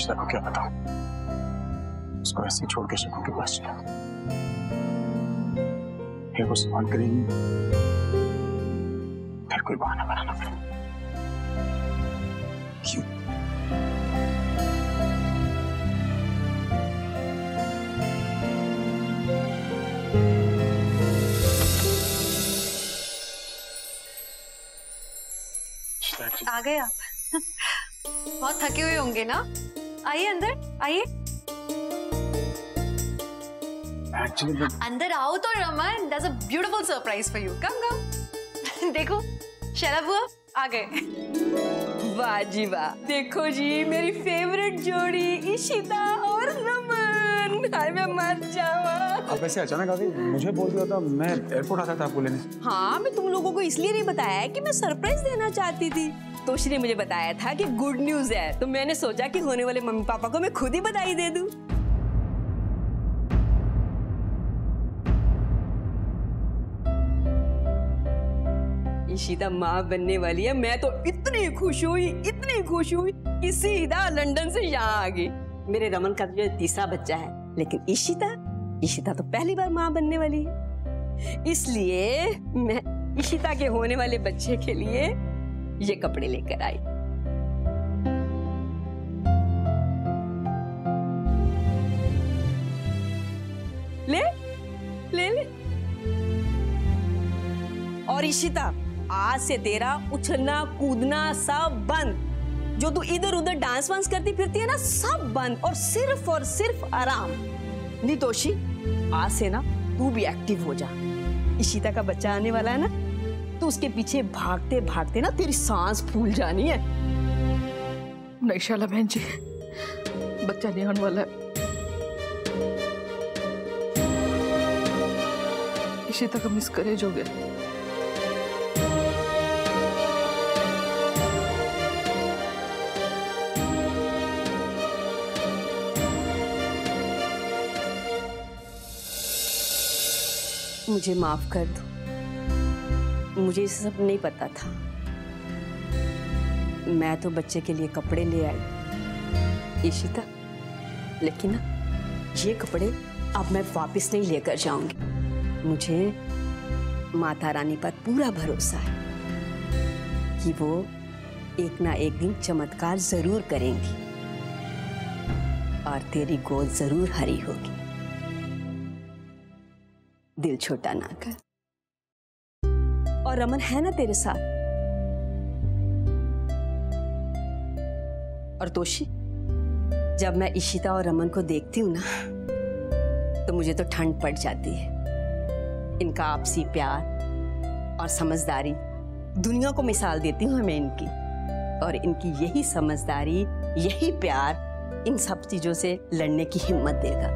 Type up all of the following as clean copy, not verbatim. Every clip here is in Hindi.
इशिता को क्या बताऊं? उसको ऐसे छोड़ के शिवम के पास चला। फिर वो सवाल करेगी, फिर कोई बहाना बनाना पड़ेगा। क्यों? आ गए आप? बहुत थके हुए होंगे ना? आइए अंदर, आइए। अंदर आओ तो Raman, there's a beautiful surprise for you. Come, come. देखो, शैला बुआ आ गए। वाह जी वाह, देखो जी मेरी फेवरेट जोड़ी इशिता और रमन। हाय मैं मर जाऊँ। अब ऐसे अचानक आ गई, मुझे बोल दिया था, मैं एयरपोर्ट आता था आपको लेने। हाँ, मैं तुम लोगों को इसलिए नहीं बताया कि मैं सरप्राइज देना चाहती थी। तोशी ने मुझे बताया था कि गुड न्यूज है, तो मैंने सोचा कि होने वाले मम्मी पापा को मैं खुद ही बधाई दे दूं। इशिता माँ बनने वाली है। मैं तो इतनी खुश हुई कि सीधा लंदन से यहाँ आ गई। मेरे रमन का जो तीसरा बच्चा है, लेकिन इशिता तो पहली बार माँ बनने वाली है। इसलिए मैं इशिता के होने वाले बच्चे के लिए ये कपड़े लेकर आई। ले ले ले। और इशिता, आज से तेरा उछलना कूदना सब बंद। जो तू इधर उधर डांस वांस करती फिरती है ना, सब बंद। और सिर्फ आराम। नितोषी, आज से ना तू भी एक्टिव हो जा। इशिता का बच्चा आने वाला है ना, तो उसके पीछे भागते भागते ना तेरी सांस फूल जानी है। नहीं शाला बहन जी, बच्चा नहीं होने वाला है। इशिता का मिसकैरेज हो गया। मुझे माफ कर दो, मुझे ये सब नहीं पता था। मैं तो बच्चे के लिए कपड़े ले आई इशिता, लेकिन ना ये कपड़े अब मैं वापस नहीं लेकर जाऊंगी। मुझे माता रानी पर पूरा भरोसा है कि वो एक ना एक दिन चमत्कार जरूर करेंगी और तेरी गोद जरूर हरी होगी। दिल छोटा ना कर। और रमन है ना तेरे साथ। और तोशी, जब मैं इशिता और रमन को देखती हूँ ना, तो मुझे तो ठंड पड़ जाती है। इनका आपसी प्यार और समझदारी दुनिया को मिसाल देती हूँ मैं इनकी। और इनकी यही समझदारी, यही प्यार इन सब चीजों से लड़ने की हिम्मत देगा।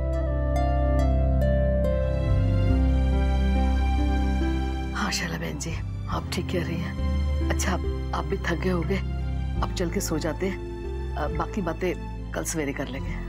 हाँ शाला बहन जी, आप ठीक कह रही हैं। अच्छा, आप भी थक गए होंगे, अब चल के सो जाते हैं। बाकी बातें कल सवेरे कर लेंगे।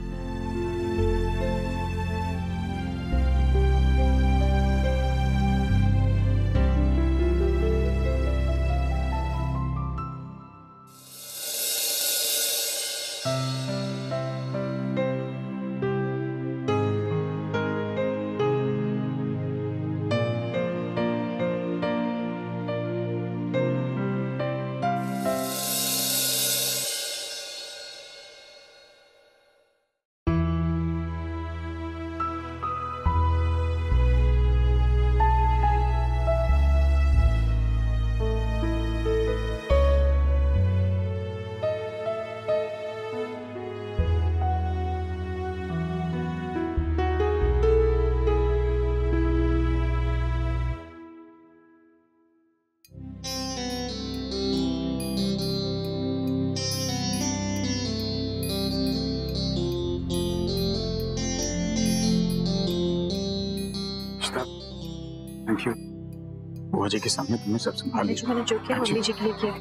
Thank you. बुआ जी के सामने तुमने सब संभाल लिया। मैंने जो किया मम्मी जी के लिए किया।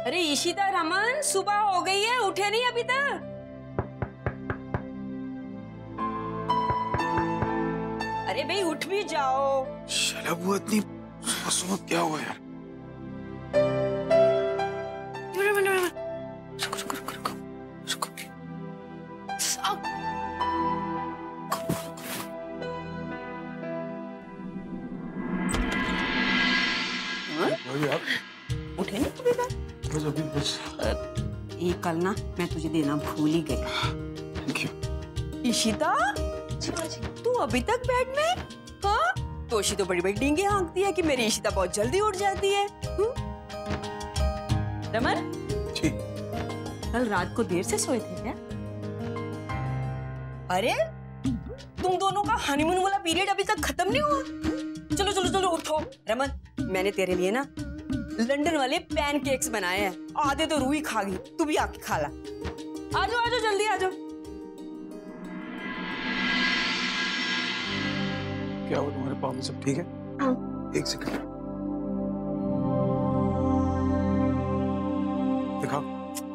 अरे ईशिता, रमन, सुबह हो गई है, उठे नहीं अभी तक? अरे भाई उठ भी जाओ। शैला बुआ इतनी सुबह क्या हुआ यार? उठे नहीं अभी तक? बस अभी बस। ये कल ना मैं तुझे देना भूल ही गई। Thank you. ईशिता, तू अभी तक बेड में? हाँ? तोशी तो बड़ी बड़ी डींगे हाँकती है कि मेरी ईशिता बहुत जल्दी उठ जाती है। रमन, जी। कल रात को देर से सोए थे क्या? अरे तुम दोनों का हनीमून वाला पीरियड अभी तक खत्म नहीं हुआ? चलो चलो चलो उठो। रमन, मैंने तेरे लिए ना लंदन वाले पैनकेक्स बनाए हैं, आधे तो रूही खा गई, तू भी आके खा ला। आजो आजो जल्दी आजो। क्या हुआ तुम्हारे पाँव में, सब ठीक है? हाँ। एक सेकंड दिखाओ।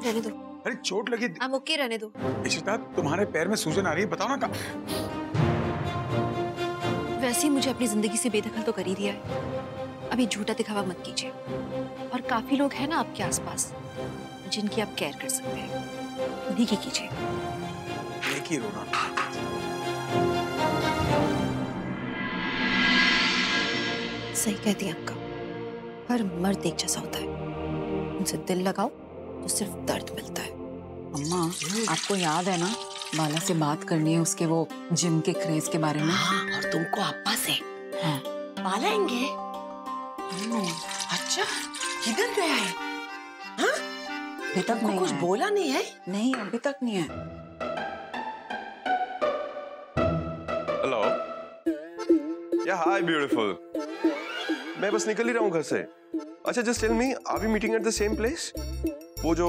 रहने दो। अरे चोट लगी। I'm okay, रहने दो। ईशिता, तुम्हारे पैर में सूजन आ रही है, बताओ ना कहाँ? वैसे ही मुझे अपनी जिंदगी से बेदखल तो कर ही दिया है, अभी झूठा दिखावा मत कीजिए। और काफी लोग हैं ना आपके आसपास जिनकी आप केयर कर सकते हैं, उन्हीं की कीजिए। एक ही रोना। सही कहती है आपका, हर मर्द एक जैसा होता है, उनसे दिल लगाओ तो सिर्फ दर्द मिलता है। अम्मा, आपको याद है ना, बाला से बात करनी है उसके वो जिम के क्रेज के बारे में। हाँ, और तुमको अप्पा से हाँ। पालेंगे। अच्छा, किधर गया है? हाँ? अभी तक नहीं कुछ है। बोला नहीं है? नहीं, अभी तक नहीं है। हेलो। या हाय ब्यूटीफुल। मैं बस निकल ही रहा हूँ घर से। अच्छा just tell me, are we meeting at the same place? वो जो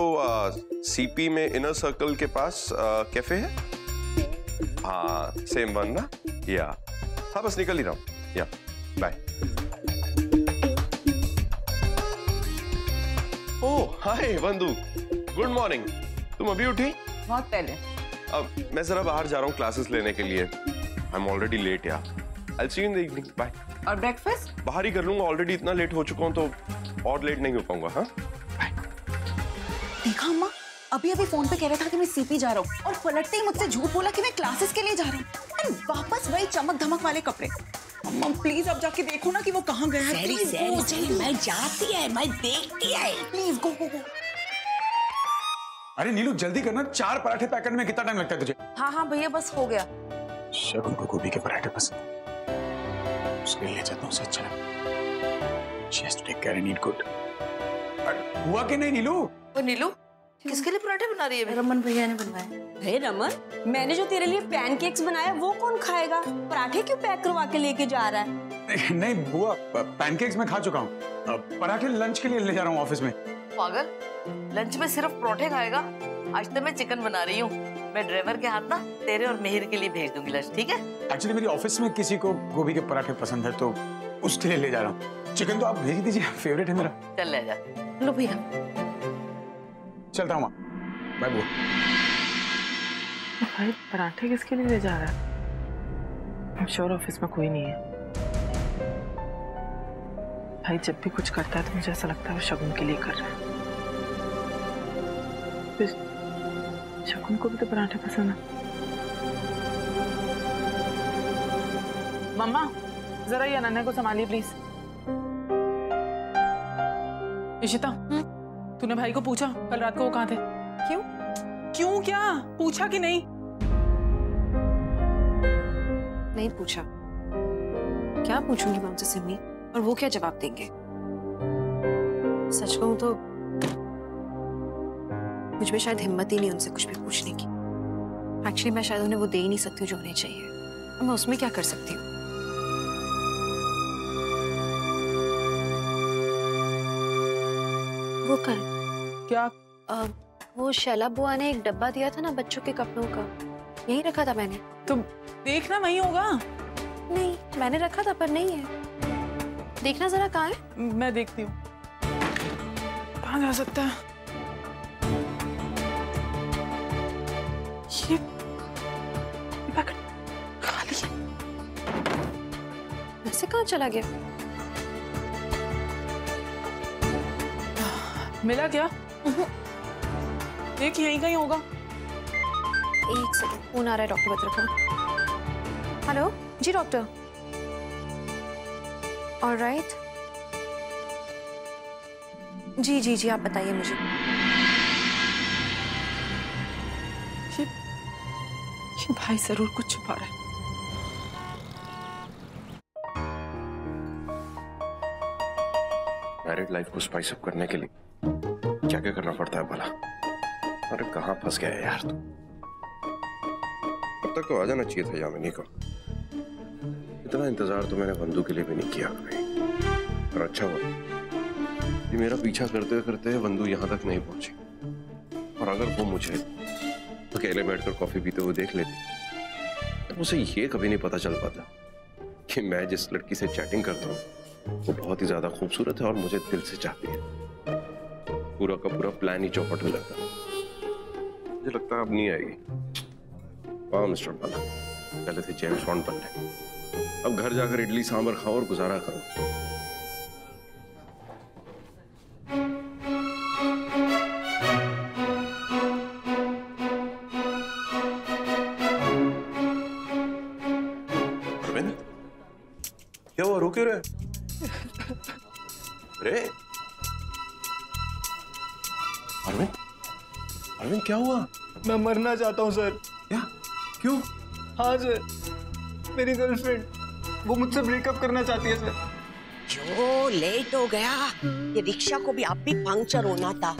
सीपी में इनर सर्कल के पास कैफे है? हाँ सेम वन ना? या हाँ बस निकल ही रहा हूँ। या बाय। ओह हाय वंदू, गुड मॉर्निंग। तुम अभी उठी? बहुत पहले। अब मैं जरा बाहर जा रहा हूँ क्लासेस लेने के लिए। आई एम ऑलरेडी लेट यार। I'll see you in the evening. Bye. और ब्रेकफास्ट? बाहर ही कर लूंगा, ऑलरेडी इतना लेट हो चुका हूँ तो और लेट नहीं हो पाऊंगा। हाँ देखा अम्मा, अभी अभी फोन पे कह रहा था कि मैं सीपी जा रहा हूँ और पलटते ही मुझसे झूठ बोला कि मैं क्लासेस के लिए जा रहा हूँ और वापस वही चमक धमक वाले कपड़े। अम्मा प्लीज अब जाके देखो ना कि वो कहाँ गया है। मैं जाती है, मैं देखती है। प्लीज गो गो गो। अरे नीलू जल्दी करना, 4 पराठे पैक करने में कितना टाइम लगता है तुझे? हाँ हाँ भैया बस हो गया। शगुन को गोभी के पराठे पसंद है, उसके लिए जाता हूँ उसे अच्छा लगा। She has to take care and eat good. हुआ कि नहीं नीलू? वो नीलू किसके लिए पराठे बना रही है? रमन भैया ने बनवाए। अरे रमन, मैंने जो तेरे लिए पैनकेक्स बनाया वो कौन खाएगा? पराठे क्यों पैक करवा के लेके जा रहा है? नहीं बुआ, पैनकेक्स मैं खा चुका हूँ, पराठे लंच के लिए ले जा रहा हूँ ऑफिस में। पागल, लंच में सिर्फ परोठे खाएगा? आज तो मैं चिकन बना रही हूँ। मैं ड्राइवर के हाथ ना तेरे और मिहिर के लिए भेज दूंगी लंच, ठीक है? एक्चुअली मेरी ऑफिस में किसी को गोभी के पराठे पसंद है तो उसके लिए ले जा रहा हूँ। चिकन तो आप भेज दीजिए, फेवरेट है मेरा। चल ले जा। लो भैया। चलता हूँ, बाय बुआ। भाई पराठे किसके लिए ले जा रहा है? I'm sure ऑफिस में कोई नहीं है। भाई जब भी कुछ करता है तो मुझे ऐसा लगता है वो शगुन के लिए कर रहा है। फिर शगुन को भी तो पराठे पसंद है। मम्मा जरा ये अनन्या को संभालिए प्लीज। इशिता, तूने भाई को पूछा कल रात को वो कहाँ थे? क्यों? क्यों क्या पूछा कि नहीं? नहीं पूछा। क्या पूछूंगी मैं उनसे सिमी, और वो क्या जवाब देंगे? सच कहूं तो मुझ में शायद हिम्मत ही नहीं उनसे कुछ भी पूछने की। एक्चुअली मैं शायद उन्हें वो दे ही नहीं सकती जो उन्हें चाहिए, और मैं उसमें क्या कर सकती हूँ? वो कर क्या? वो शैला बुआ ने एक डब्बा दिया था ना बच्चों के कपड़ों का, यही रखा था मैंने। तुम देखना वहीं होगा। नहीं मैंने रखा था पर नहीं है, देखना जरा कहाँ है। मैं देखती हूँ। कहाँ जा सकता है? ये पैकेट खाली है। वैसे कहाँ चला गया? मिला क्या? एक यहीं कहीं होगा। एक सेकंड, फोन आ रहा है डॉक्टर बत्रा। हेलो जी डॉक्टर। ऑलराइट, जी जी जी, आप बताइए मुझे। ये भाई जरूर कुछ छुपा रहा है। मैरिड लाइफ को स्पाइस अप करने के लिए क्या क्या करना पड़ता है भला? अरे कहाँ फंस गया है यार तू? अब तक तो आ जाना चाहिए था यामिनी को। इतना इंतजार तो मैंने बंधु के लिए भी नहीं किया कभी। पर अच्छा हुआ कि मेरा पीछा करते करते बंधु यहाँ तक नहीं पहुंची। और अगर वो मुझे अकेले बैठकर कॉफी पीते हुए देख लेती तो उसे ये कभी नहीं पता चल पाता कि मैं जिस लड़की से चैटिंग करता हूँ वो बहुत ही ज्यादा खूबसूरत है और मुझे दिल से चाहती है। पूरा का पूरा प्लान ही चौपट हो जाता है। मुझे लगता है अब नहीं आएगी। वाह मिस्टर बाला, पहले थे जेम्स बॉन्ड बनने, अब घर जाकर इडली सांभर खाओ और गुजारा करो। अरविंद, क्या हुआ? रो क्यों रहे? अरे अरविंद, अरविंद क्या हुआ? मैं मरना चाहता हूँ सर। क्या? क्यों? हाँ सर, मेरी गर्लफ्रेंड वो मुझसे ब्रेकअप करना चाहती है सर। जो लेट हो गया, ये रिक्शा को भी आप भी पंक्चर होना था।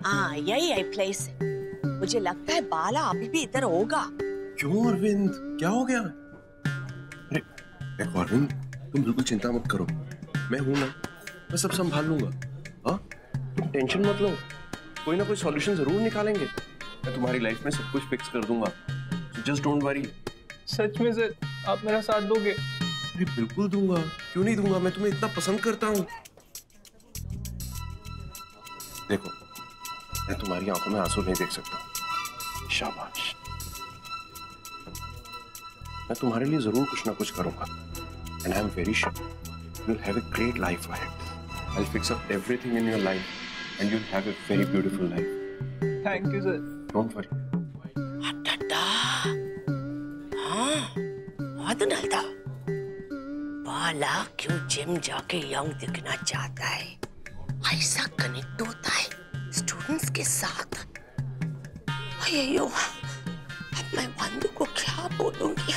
हाँ यही है प्लेस। मुझे लगता है बाला अभी भी इधर होगा। क्यों अरविंद, क्या हो गया? अरे देखो अरविंद, तुम बिल्कुल चिंता मत करो, मैं हूं ना, मैं सब संभाल लूंगा। हाँ तुम टेंशन मत लो, कोई ना कोई सॉल्यूशन जरूर निकालेंगे। मैं तुम्हारी लाइफ में सब कुछ फिक्स कर दूंगा, जस्ट डोंट वरी। सच में सर, आप मेरा साथ दोगे? अरे बिल्कुल दूंगा, क्यों नहीं दूंगा, मैं तुम्हें इतना पसंद करता हूँ। देखो मैं तुम्हारी आंखों में आंसू नहीं देख सकता। शाबाश, मैं तुम्हारे लिए जरूर कुछ ना कुछ करूंगा। And I'm very sure you'll have a great life ahead. I'll fix up everything in your life, and you'll have a very beautiful life. Thank you sir. Don't worry. अड्डा, हाँ बहुत डरता। बाला क्यों जिम जाके यंग दिखना चाहता है? ऐसा कनेक्ट होता है स्टूडेंट्स के साथ। अयो, अब मैं बंधु को क्या बोलूंगी?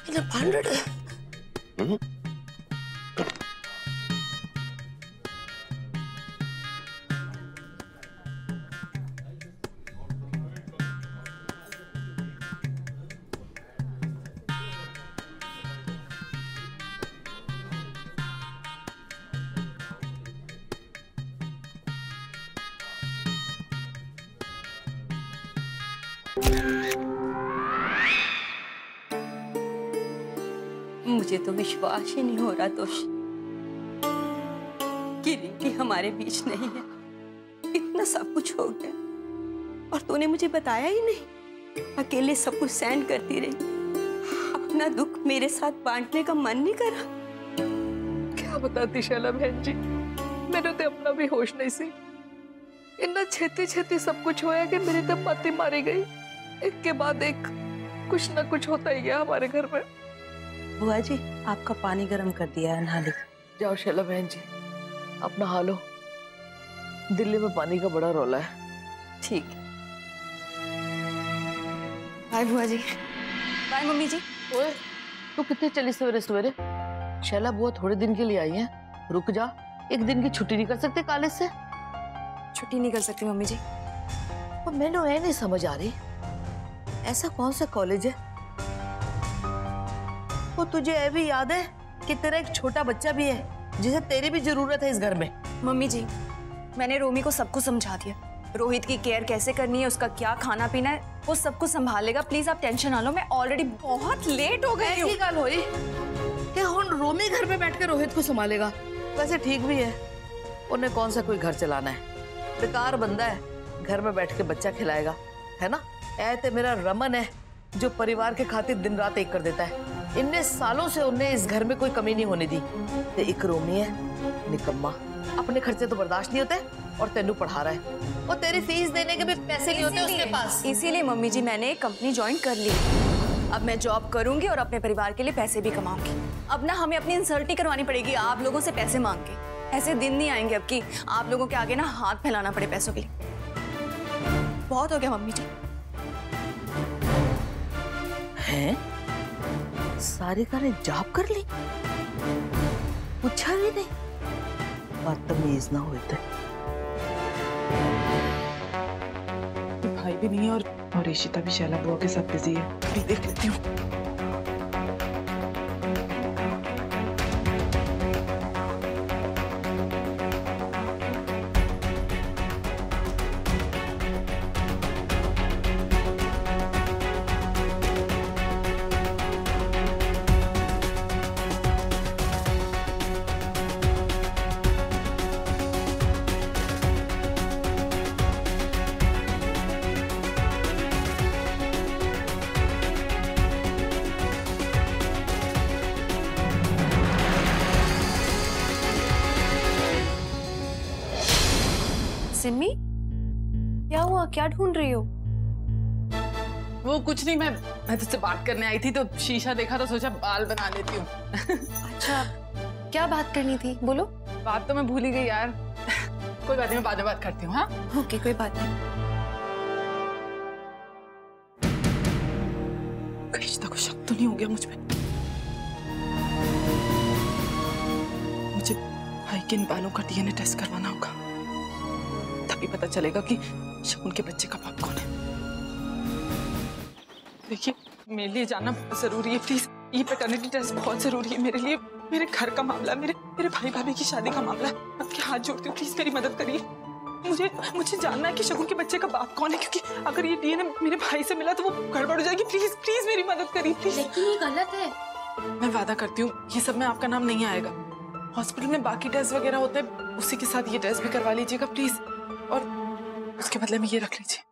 इन्हें भांडड़ है। मुझे तो विश्वास ही नहीं हो रहा तोशी कि रिंकी हमारे बीच नहीं है। इतना सब कुछ हो गया और तूने मुझे बताया ही नहीं। अकेले सब कुछ सहन करती रही, अपना दुख मेरे साथ बांटने का मन नहीं करा। क्या बताती शैला बहन जी, मेरे तो अपना भी होश नहीं सी। इतना छेती छेती सब कुछ होया कि मेरी तो पति मारी गई। एक के बाद एक कुछ ना कुछ होता ही गया हमारे घर में। बुआ जी, आपका पानी गर्म कर दिया है, नहा ली। जाओ शैला बहन जी, अपना हालो। दिल्ली में पानी का बड़ा रौला है। ठीक। बाय बुआ जी। बाय मम्मी जी। ओए, तू कितने चली सवेरे सवेरे? शैला बुआ थोड़े दिन के लिए आई है, रुक जा। एक दिन की छुट्टी नहीं कर सकते कॉलेज से? छुट्टी नहीं कर सकती मम्मी जी। पर मैंने ये नहीं समझ आ रही, ऐसा कौन सा कॉलेज है वो तुझे ये भी याद है कि तेरा एक छोटा बच्चा भी है जिसे तेरी भी जरूरत है इस घर में? मम्मी जी, मैंने रोमी को सब कुछ समझा दिया। रोहित की केयर कैसे करनी है, उसका क्या खाना पीना है, वो सब कुछ संभालेगा। प्लीज आप टेंशन ना लो, मैं ऑलरेडी बहुत लेट हो गई हूँ। गल हुई कि हुन रोमी घर में बैठ के रोहित को संभालेगा। वैसे ठीक भी है, उन्हें कौन सा कोई घर चलाना है, बेकार बंदा है, घर में बैठ के बच्चा खिलाएगा, है ना? ऐते मेरा रमन है जो परिवार के खातिर दिन रात एक कर देता है। इतने सालों से उन्हें इस घर में कोई कमी नहीं होने दी। ते एक रोमी है निकम्मा, अपने खर्चे तो बर्दाश्त नहीं होते और तेनू पढ़ा रहा है और तेरी फीस देने के भी पैसे नहीं होते उसके पास। इसीलिए मम्मी जी मैंने एक कंपनी ज्वाइन कर ली। अब मैं जॉब करूंगी और अपने परिवार के लिए पैसे भी कमाऊंगी। अब ना हमें अपनी इंसल्ट ही करवानी पड़ेगी आप लोगों से पैसे मांग के। ऐसे दिन नहीं आएंगे अब कि आप लोगों के आगे ना हाथ फैलाना पड़े पैसों के लिए। बहुत हो गया मम्मी जी। हैं? सारिका ने जॉब कर ली? पूछा भी नहीं, बदतमीज ना होते। भाई भी नहीं है और ईशिता भी शैला बुआ के साथ बिजी है। अभी देख लेती हूँ। सिमी, क्या हुआ? क्या ढूंढ रही हो? वो कुछ नहीं, मैं तुझसे बात करने आई थी तो शीशा देखा तो सोचा बाल बना लेती हूँ। अच्छा, क्या बात करनी थी? बोलो। बात तो मैं भूल ही गई यार। कोई बात नहीं, मैं बाद में बात करती हूँ। हाँ ओके, कोई बात नहीं। ईशिता को शक तो नहीं हो गया मुझ पे? मुझे भाई के इन बालों का डीएनए टेस्ट करवाना होगा, तभी पता चलेगा कि शगुन के बच्चे का बाप कौन है। देखिए, मेरे लिए जानना बहुत जरूरी है, प्लीज। ये पैटर्निटी टेस्ट बहुत जरूरी है मेरे लिए। मेरे घर का मामला, मेरे भाई भाभी की शादी का मामला। आपके हाथ जोड़ती हूँ, प्लीज मेरी मदद करिए। मुझे जानना है कि शगुन के बच्चे का बाप कौन है, क्योंकि अगर ये डीएनए मेरे भाई से मिला तो वो गड़बड़ हो जाएगी। प्लीज प्लीज मेरी मदद करिए, प्लीज। लेकिन ये गलत है। मैं वादा करती हूँ ये सब में आपका नाम नहीं आएगा। हॉस्पिटल में बाकी टेस्ट वगैरह होते हैं, उसी के साथ ये टेस्ट भी करवा लीजिएगा प्लीज, और उसके बदले में ये रख लीजिए।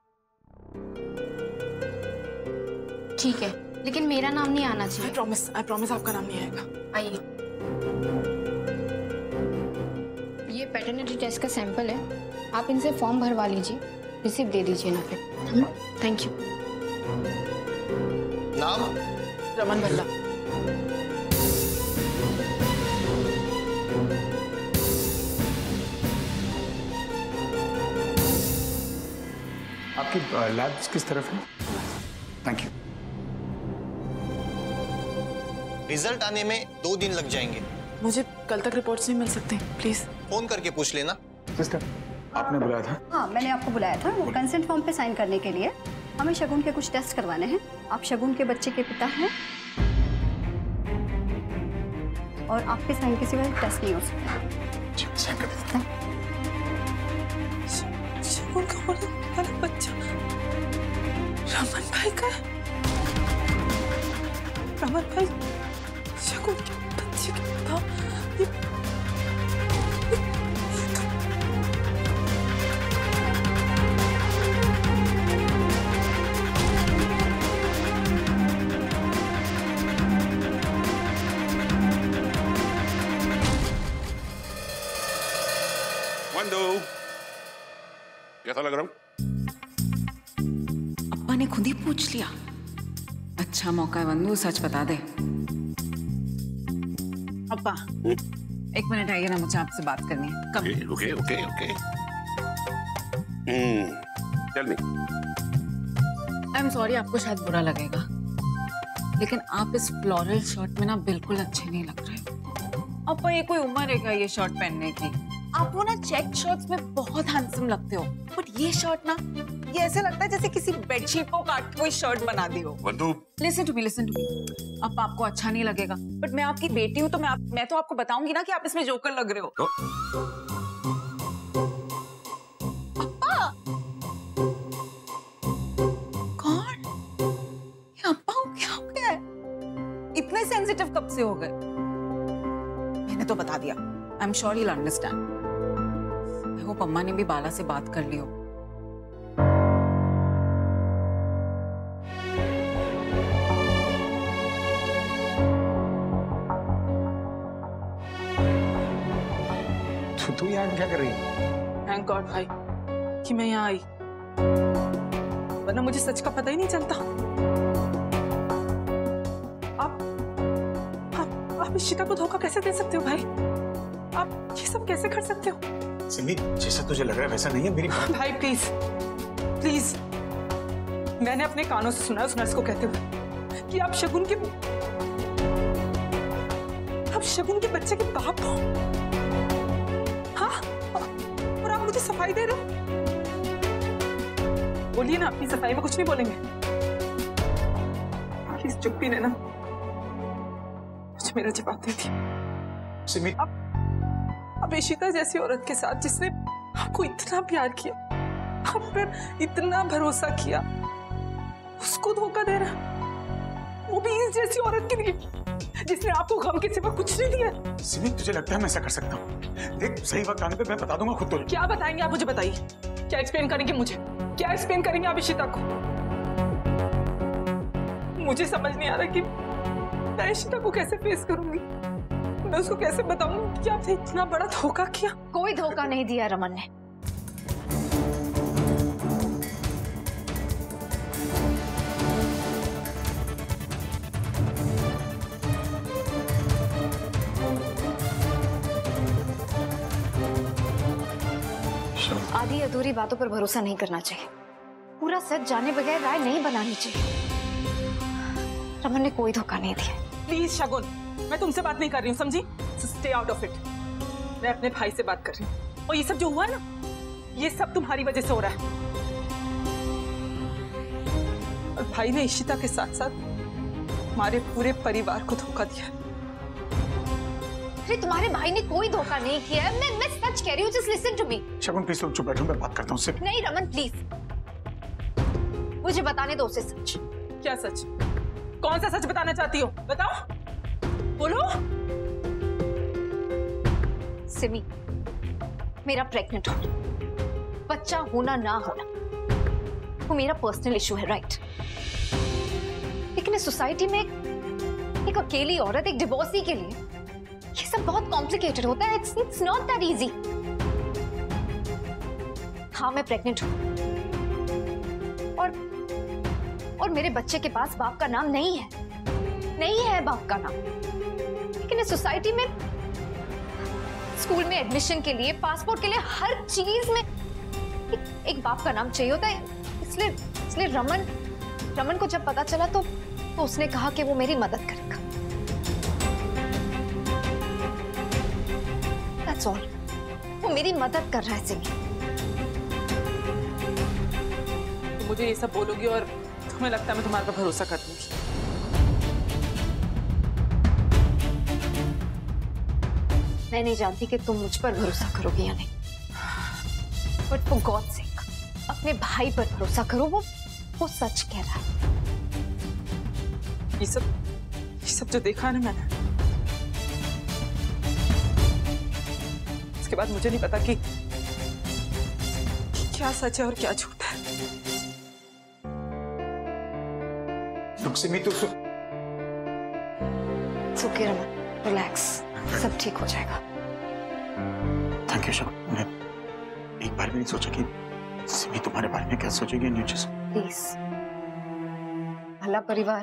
ठीक है, लेकिन मेरा नाम नहीं आना चाहिए। आई प्रॉमिस आपका नाम नहीं आएगा। आइए, ये पैटर्निटी टेस्ट का सैंपल है, आप इनसे फॉर्म भरवा लीजिए, रिसिप्ट दे दीजिए ना फिर। Thank you. नाम? रमन भल्ला। आपकी लैब्स किस तरफ है? Thank you. रिजल्ट आने में 2 दिन लग जाएंगे। मुझे कल तक रिपोर्ट्स नहीं मिल सकते, प्लीज फोन करके पूछ लेना। सिस्टर, आपने बुलाया था? हाँ, मैंने आपको बुलाया था वो कंसेंट फॉर्म पे साइन करने के लिए। हमें शगुन के कुछ टेस्ट करवाने हैं। आप शगुन के बच्चे के पिता हैं और आपके साइन के सिवा टेस्ट नहीं हो सकता। साइन कर देता हूं। शगुन का होने वाला बच्चा रमन भाई का है। रमन भाई शगुन के बच्चे के पिता। कैसा लग रहा हूँ? अप्पा ने खुद ही पूछ लिया। अच्छा मौका है वंदू, सच बता दे। अप्पा, एक मिनट आइए ना, मुझे आपसे बात करनी है। कब? Okay okay okay. चल नहीं। आई एम सॉरी, आपको शायद बुरा लगेगा, लेकिन आप इस फ्लोरल शर्ट में ना बिल्कुल अच्छे नहीं लग रहे हो। अप्पा, ये कोई उम्र है क्या ये शर्ट पहनने की? आप वो ना चेक शर्ट्स में बहुत हैंडसम लगते हो, बट ये शर्ट ना, ये ऐसे लगता है जैसे किसी बेडशीट को काट के कोई शर्ट बना दी हो। Listen to me, listen to me. अब आपको अच्छा नहीं लगेगा, बट मैं आपकी बेटी हूँ तो मैं तो आपको बताऊंगी ना कि आप इसमें जोकर लग रहे हो। अप्पा, कौन? ये अप्पा को क्या हो गया है? इतने सेंसिटिव कब से हो गए? मैंने तो बता दिया। I am sure you will understand. I hope अम्मा ने भी बाला से बात कर ली हो। तू यहाँ क्या कर रही है? थैंक गॉड भाई कि मैं यहाँ आई, वरना मुझे सच का पता ही नहीं चलता। आप इशिता को धोखा कैसे दे सकते हो भाई? आप ये सब कैसे कर सकते हो? सिमी, जैसा तुझे लग रहा है वैसा नहीं है मेरी। भाई प्लीज प्लीज, मैंने अपने कानों से सुना उस नर्स को कहते हुए कि आप शगुन के बच्चे के बाप हो। हाँ, और आप मुझे सफाई दे रहे हो? बोलिए ना, अपनी सफाई में कुछ नहीं बोलेंगे? प्लीज चुप ही रहना, मुझे मेरा जवाब दे दिया। सिमी, अब इशिता जैसी औरत के साथ जिसने आपको इतना प्यार किया, आप पर इतना भरोसा किया, उसको धोखा दे रहा, वो भी इस जैसी औरत के लिए जिसने आपको गम के सिवा कुछ नहीं दिया। सिमी, तुझे लगता है मैं ऐसा कर सकता हूँ? देख, सही वक्त आने पे मैं बता दूंगा खुद तुझे। क्या बताएंगे आप? मुझे बताइए, क्या एक्सप्लेन करेंगे मुझे? क्या एक्सप्लेन करेंगे आप इशिता को? मुझे समझ नहीं आ रहा कि मैं इशिता को कैसे फेस करूंगी। मैं उसको कैसे बताऊंगी कि आपने इतना बड़ा धोखा किया? कोई धोखा नहीं दिया रमन ने। आधी अधूरी बातों पर भरोसा नहीं करना चाहिए, पूरा सच जाने बगैर राय नहीं बनानी चाहिए। रमन ने कोई धोखा नहीं दिया। प्लीज शगुन, मैं तुमसे बात नहीं कर रही हूँ, समझी? Stay out of it. मैं अपने भाई से बात कर रही हूँ, और ये सब जो हुआ ना, ये सब तुम्हारी वजह से हो रहा है। और भाई ने इशिता के साथ साथ हमारे पूरे परिवार को धोखा दिया। अरे तुम्हारे भाई ने कोई धोखा नहीं किया है, मैं सच कह रही हूँ, just listen to me. Shagun please चुप बैठो, मैं बात करता हूँ उससे। नहीं रमन प्लीज, मुझे बताने दो उसे सच। क्या सच? कौन सा सच बताना चाहती हो? बताओ, बोलो। सिमी, मेरा प्रेग्नेंट होना, बच्चा होना ना होना, वो मेरा पर्सनल इशू है, राइट? लेकिन इस सोसाइटी में एक अकेली औरत, एक डिवोर्सी के लिए ये सब बहुत कॉम्प्लिकेटेड होता है। It's not that easy. हाँ, मैं प्रेग्नेंट हूं, और मेरे बच्चे के पास बाप का नाम नहीं है बाप का नाम। लेकिन इस सोसाइटी में स्कूल में एडमिशन के लिए, पासपोर्ट के लिए, हर चीज में एक बाप का नाम चाहिए होता है। इसलिए रमन को जब पता चला तो उसने कहा कि वो मेरी मदद करेगा। That's all. वो मेरी मदद कर रहा है सिमी। तो मुझे ये सब बोलोगी और तुम्हें लगता है मैं तुम्हारे पर भरोसा कर दूंगी? मैं नहीं जानती कि तुम मुझ पर भरोसा करोगे या नहीं, बट फॉर गॉड सेक अपने भाई पर भरोसा करो, वो सच कह रहा है। ये सब जो देखा है ना मैंने, उसके बाद मुझे नहीं पता कि क्या सच है और क्या झूठ है। सिमी, तू ओके रमन, रिलैक्स, सब ठीक हो जाएगा। थैंक यू शगुन। मैं एक बार भी नहीं सोचा कि सिमी तुम्हारे बारे में क्या सोचेगी। प्लीज, भला परिवार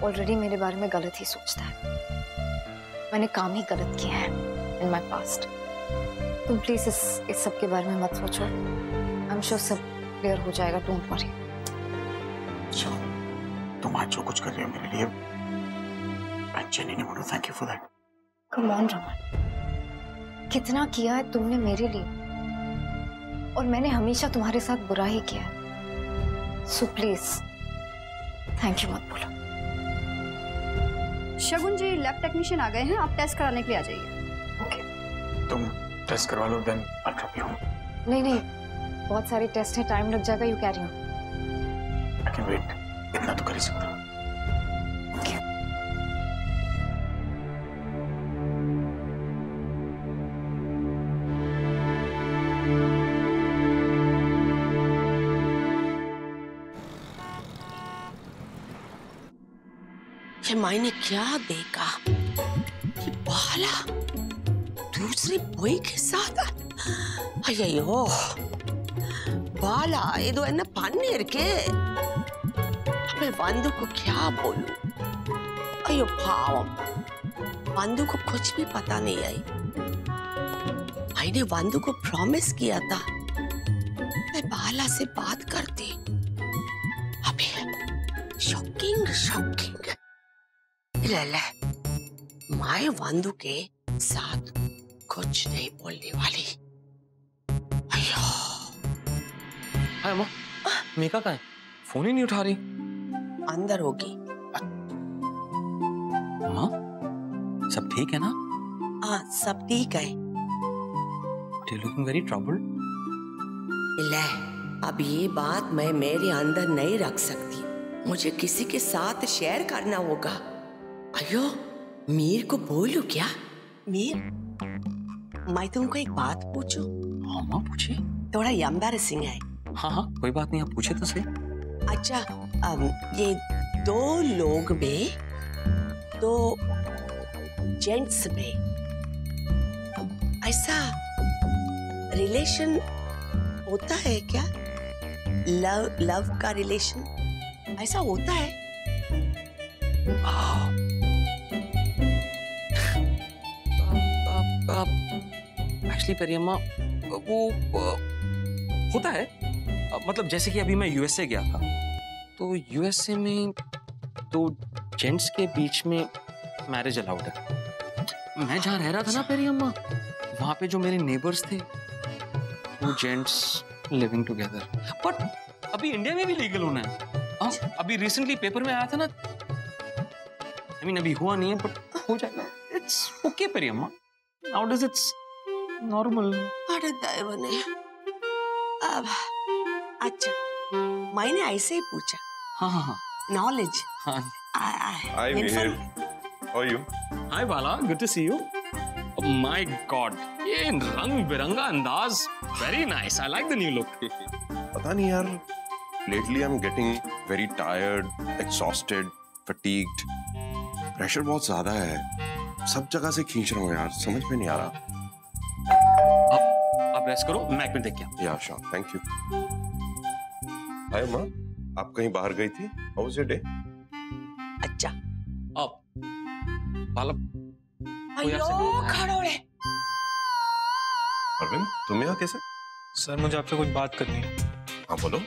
ऑलरेडी मेरे बारे में गलत ही सोचता है। मैंने काम ही गलत किया है इन माय पास्ट। तुम प्लीज इस सब के बारे में मत सोचो। आई एम श्योर सब क्लियर हो जाएगा, डोंट वरी। तुम आज जो कुछ कर रही हो मेरे लिए, I genuinely want to thank you for that. Come on Raman, कितना किया है तुमने मेरे लिए, और मैंने हमेशा तुम्हारे साथ बुरा ही किया है। सो प्लीज थैंक यू मत बोलो। शगुन जी, लैब टेक्नीशियन आ गए हैं, आप टेस्ट कराने के लिए आ जाइए। ओके, तुम टेस्ट करवा लो, then I drop you home. नहीं, बहुत सारे टेस्ट है, टाइम लग जाएगा। You carry on. I can wait, इतना तो कर ही सकता हूँ। मैंने क्या देखा कि बाला दूसरे बॉय के साथ അയ്യോ बाला ये तो है ना पनीर के मैं वंदु को क्या बोलूं अयो पावम वंदु को कुछ भी पता नहीं आई मैंने वंदु को प्रॉमिस किया था मैं बाला से बात करती अभी शॉकिंग शॉकिंग ले मैं वंदु के साथ कुछ नहीं बोलने वाली अयो हाय अम्मा मेका कहाँ है फोन ही नहीं उठा रही अंदर होगी अम्मा सब ठीक है ना हाँ सब ठीक है यू लुकिंग वेरी ट्रबल्ड ले अब ये बात मैं मेरे अंदर नहीं रख सकती मुझे किसी के साथ शेयर करना होगा अयो मीर को बोलूं क्या मीर मैं तुमको एक बात पूछूं हाँ माँ पूछिए थोड़ा एम्बैरेसिंग है हाँ हाँ कोई बात नहीं आप पूछे तो सही अच्छा ये दो लोग में दो जेंट्स में ऐसा रिलेशन होता है क्या लव का रिलेशन ऐसा होता है एक्चुअली पेरियम्मा वो होता है मतलब जैसे कि अभी मैं यूएसए गया था तो यूएसए में तो जेंट्स के बीच में मैरिज अलाउड है मैं जहाँ रह रहा था ना पेरियम्मा वहां पे जो मेरे नेबर्स थे वो जेंट्स लिविंग टुगेदर बट अभी इंडिया में भी लीगल होना है अभी रिसेंटली पेपर में आया था ना आई मीन अभी हुआ नहीं है बट हो जाएगा इट्स ओके पेरियम्मा नाउ डज इट्स नॉर्मल अरे दैवने अब अच्छा मैंने ऐसे ही पूछा हाँ हाँ हाँ नॉलेज हाँ Hi Mihir, how are you? Hi Bala, good to see you. Oh my God, ये रंग बिरंगा अंदाज, very nice. I like the new look. पता नहीं यार, lately I'm getting very tired, exhausted, fatigued. Pressure बहुत ज़्यादा है, सब जगह से खींच रहा हूँ यार, समझ में नहीं आ रहा. आप रेस्ट करो, मैं एक मिनट देख के आता हूँ. Yeah, sure, thank you. Hi माँ, आप कहीं बाहर गई थी? How was your day? अच्छा अब बाला अयो खड़ोड़े अरविंद तुम यहाँ कैसे? सर मुझे आपसे कुछ बात करनी है. हाँ बोलो.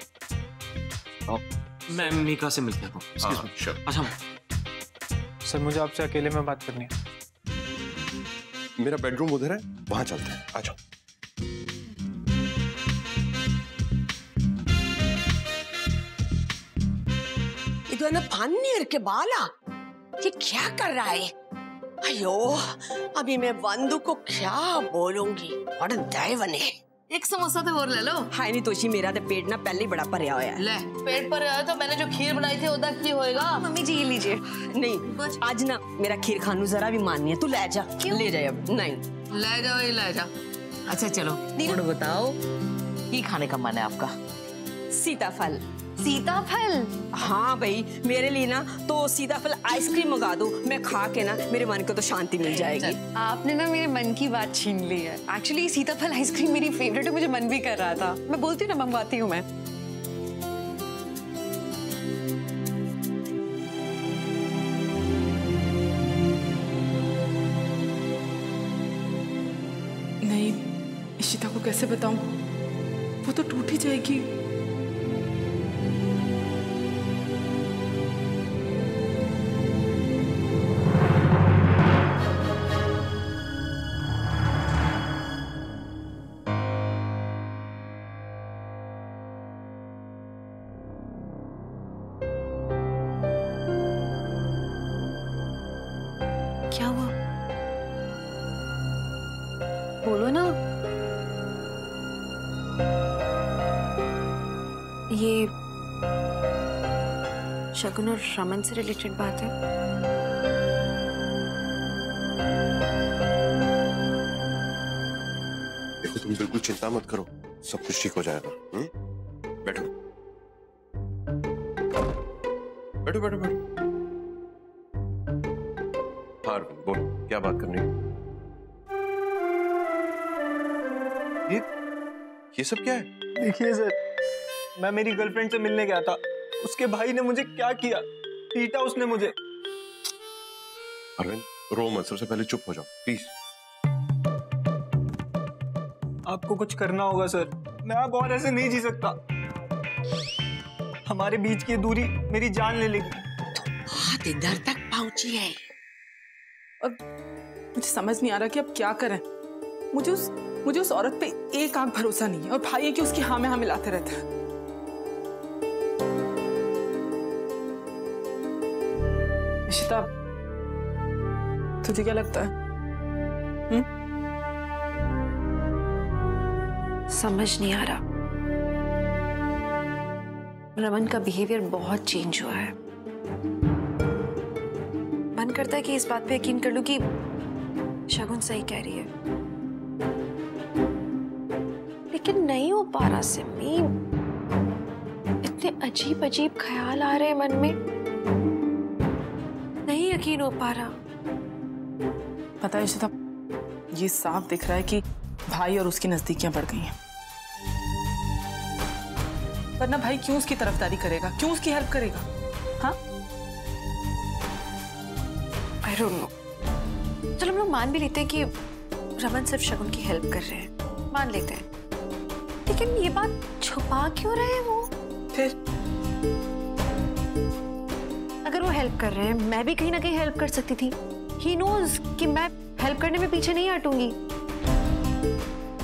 मैं मीका से मिलता हूँ. Sure. अच्छा सर मुझे आपसे अकेले में बात करनी है. मेरा बेडरूम उधर है, वहां चलते हैं. आ जाओ. ये तो है ना पनीर के बाला ये क्या कर रहा है अयो अभी मैं वंदु को क्या बोलूंगी और दैवने एक समोसा तो और ले लो हाय नहीं तोशी मेरा तो पेट ना पहले ही बड़ा भरया होया है ले पेट पर आया तो मैंने जो खीर बनाई थी ओदा की होएगा मम्मी जी ये लीजिए. नहीं आज ना मेरा खीर खानू जरा भी माननी है तू ले जा ले जा अब नहीं ले जाओ ये ले जा अच्छा चलो और बताओ की खाने का मन है आपका सीताफल सीताफल हाँ भाई मेरे लिए ना तो सीताफल आइसक्रीम मंगा दो मैं खा के ना मेरे मन को तो शांति मिल जाएगी आपने ना मेरे मन की बात छीन ली है. एक्चुअली सीताफल आइसक्रीम मेरी फेवरेट है मुझे मन भी कर रहा था मैं बोलती हूँ ना मंगवाती हूँ मैं. नहीं इशिता को कैसे बताऊं वो तो टूट ही जाएगी. क्या हुआ बोलो ना. ये शगुन और रमन से रिलेटेड बात है. देखो तुम बिल्कुल चिंता मत करो, सब कुछ ठीक हो जाएगा. बैठो बैठो बैठो बैठो. हाँ बोलो क्या बात करनी है? ये सब क्या है? देखिए सर, मैं मेरी गर्लफ्रेंड से मिलने गया था, उसके भाई ने मुझे क्या किया, पीटा उसने मुझे। अरविंद रो मत, सबसे पहले चुप हो जाओ प्लीज। आपको कुछ करना होगा सर, मैं अब और ऐसे नहीं जी सकता। हमारे बीच की दूरी मेरी जान ले लेगी। बात इधर तक पहुंची है। अब मुझे समझ नहीं आ रहा कि अब क्या करें। मुझे उस औरत पे एक आंख भरोसा नहीं है, और भाई है कि उसकी हाँ में हाँ मिलाते रहते हैं। इशिता, तुझे क्या लगता है? समझ नहीं आ रहा। रमन का बिहेवियर बहुत चेंज हुआ है। मन करता है कि इस बात पे यकीन कर लूं कि शगुन सही कह रही है, लेकिन नहीं हो पा रहा सिमी। इतने अजीब अजीब ख्याल आ रहे हैं मन में, नहीं यकीन हो पा रहा। पता है इशिता, ये साफ दिख रहा है कि भाई और उसकी नजदीकियां बढ़ गई हैं। वरना भाई क्यों उसकी तरफदारी करेगा, क्यों उसकी हेल्प करेगा? हाँ, आई डोंट नो। चलो हम लोग मान भी लेते हैं कि रमन सिर्फ शगुन की हेल्प कर रहे हैं, मान लेते हैं, लेकिन ये बात छुपा क्यों रहे हैं वो? फिर अगर वो हेल्प कर रहे हैं, मैं भी कहीं ना कहीं हेल्प कर सकती थी। ही नोज कि मैं हेल्प करने में पीछे नहीं हटूंगी,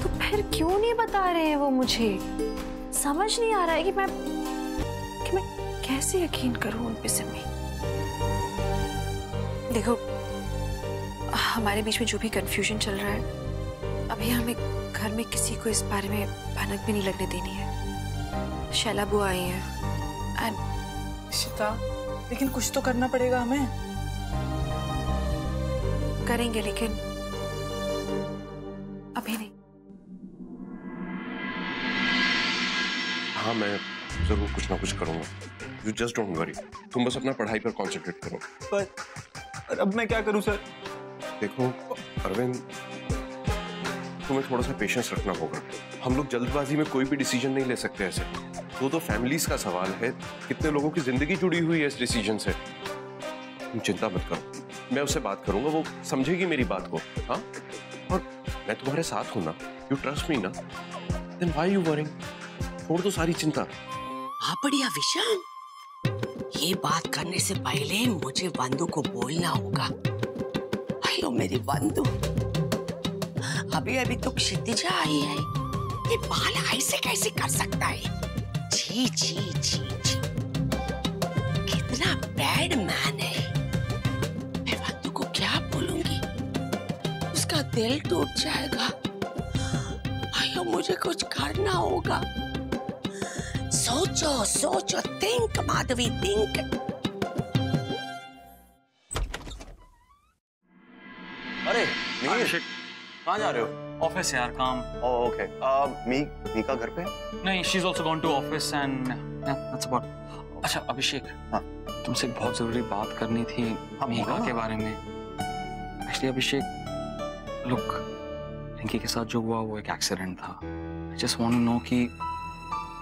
तो फिर क्यों नहीं बता रहे हैं वो मुझे? समझ नहीं आ रहा है कि मैं कैसे यकीन करूं उन पे सिमी। देखो, हमारे बीच में जो भी कंफ्यूजन चल रहा है, अभी हमें घर में किसी को इस बारे में भनक भी नहीं लगने देनी है। शैला बुआ आई है एंड इशिता, लेकिन कुछ तो करना पड़ेगा हमें। करेंगे, लेकिन अभी नहीं। हाँ, मैं जरूर कुछ ना कुछ करूंगा। You just don't worry. तुम बस अपना पढ़ाई पर कॉन्सेंट्रेट करो। पर अब मैं क्या करूं सर? देखो अरविंद, तुम्हें थोड़ा सा पेशेंस रखना होगा। हम लोग जल्दबाजी में कोई भी डिसीजन नहीं ले सकते ऐसे। तो फैमिलीज का सवाल है, कितने लोगों की जिंदगी जुड़ी हुई है इस डिसीजन से। तुम चिंता मत करो, मैं उससे बात करूंगा, वो समझेगी मेरी बात को। हाँ, और मैं तुम्हारे साथ हूं ना। यू ट्रस्ट मी ना, देन व्हाई यू वरिंग? छोड़ दो सारी चिंता। हाँ बढ़िया विशाल, ये बात करने से पहले मुझे बंधु को बोलना होगा। अयो मेरी बंधु, अभी अभी तो क्षितिजा आई है, ये बाल ऐसे कैसे कर सकता है? छी छी छी छी, कितना बैड मैन है। मैं बंधु को क्या बोलूंगी? उसका दिल टूट जाएगा। अयो मुझे कुछ करना होगा। सोचो सोचो, थिंक माधवी, थिंक। अरे अभिषेक, कहाँ जा रहे हो? ऑफिस यार, काम। ओके, मीका घर पे? नहीं, she is also gone to office and that's about. अच्छा अभिषेक, हाँ, तुमसे एक बहुत जरूरी बात करनी थी मीका के बारे में। एक्चुअली अभिषेक, लुक, रिंकी के साथ जो हुआ वो एक एक्सीडेंट था। I just want to know कि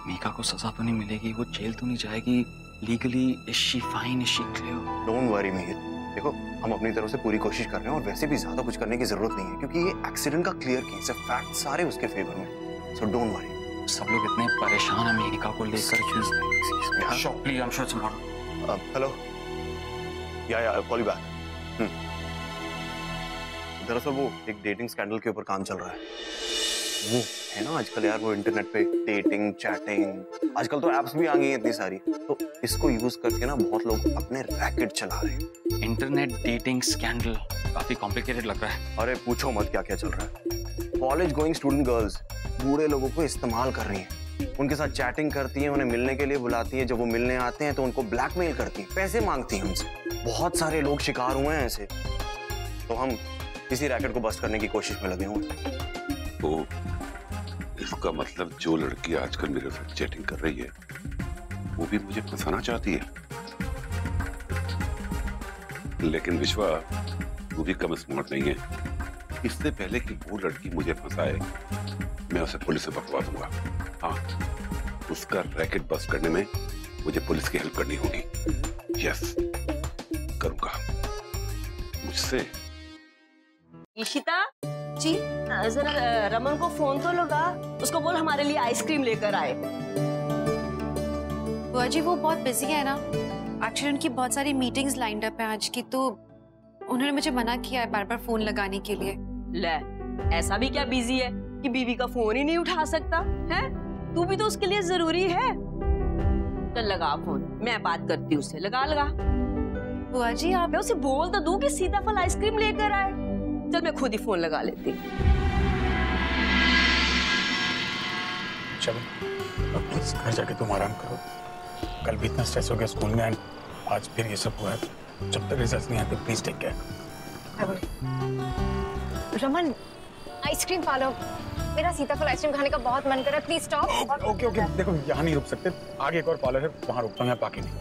मीका को सजा तो नहीं मिलेगी, वो जेल तो नहीं जाएगी? Legally is she fine, is she clear? Don't worry Mir, देखो हम अपनी तरफ से पूरी कोशिश कर रहे हैं, और वैसे भी ज्यादा कुछ करने की जरूरत नहीं है, क्योंकि ये एक्सीडेंट का क्लियर केस है, फैक्ट सारे उसके फेवर में। So don't worry. सब लोग इतने परेशान हैं मीका को लेकर। हेलो, या कॉल यू बैक। दरअसल वो एक डेटिंग स्कैंडल के ऊपर काम चल रहा है। वो है ना आजकल यार, वो इंटरनेट पे डेटिंग, चैटिंग, आजकल तो एप्स भी आ गई हैं इतनी सारी, तो इसको यूज करके ना बहुत लोग अपने रैकेट चला रहे हैं। इंटरनेट डेटिंग स्कैंडल काफी कॉम्प्लिकेटेड लग रहा है। अरे पूछो मत क्या क्या चल रहा है। कॉलेज गोइंग स्टूडेंट गर्ल्स बूढ़े लोगों को इस्तेमाल कर रही हैं, उनके साथ चैटिंग करती हैं, उन्हें मिलने के लिए बुलाती हैं, जब वो मिलने आते हैं तो उनको ब्लैकमेल करती हैं, पैसे मांगती हैं उनसे। बहुत सारे लोग शिकार हुए हैं ऐसे, तो हम इसी रैकेट को बस्ट करने की कोशिश में लगे हुए हैं। तो इसका मतलब जो लड़की आजकल मेरे साथ चैटिंग कर रही है वो भी मुझे फंसाना चाहती है। लेकिन विश्वा, तू भी कम स्मार्ट नहीं है। इससे पहले कि वो लड़की मुझे फंसाए, मैं उसे पुलिस से पकड़वा दूंगा। हाँ, उसका रैकेट बस्ट करने में मुझे पुलिस की हेल्प करनी होगी। यस, करूंगा। मुझसे। ईशिता जी, जरा रमन को फोन तो लगा, उसको बोल हमारे लिए आइसक्रीम लेकर आए। बुआ जी वो बहुत बिजी है ना, एक्चुअली उनकी बहुत सारी मीटिंग्स लाइंड अप है आज की, तो उन्होंने मुझे मना किया है बार बार फोन लगाने के लिए। ले, ऐसा भी क्या बिजी है कि बीवी का फोन ही नहीं उठा सकता है? तू भी तो उसके लिए जरूरी है। चल लगा फोन, मैं बात करती हूँ उससे। लगा लगा। बुआ जी आप, मैं उसे बोल तो दूं कि सीताफल आइसक्रीम लेकर आए। चल मैं खुद ही फोन लगा लेती। चलो अब प्लीज घर जाके तुम आराम करो। कल भी इतना स्ट्रेस हो गया स्कूल में, एंड आज फिर ये सब हुआ है। जब तक रिजल्ट नहीं आते please take care. Raman, ice cream पा लो, मेरा सीताफल आइसक्रीम खाने का बहुत मन कर रहा है, प्लीज स्टॉप। ओके ओके, देखो यहाँ नहीं रुक सकते, आगे एक और पार्लर है, वहाँ रुकता हूँ, यहाँ पाके नहीं।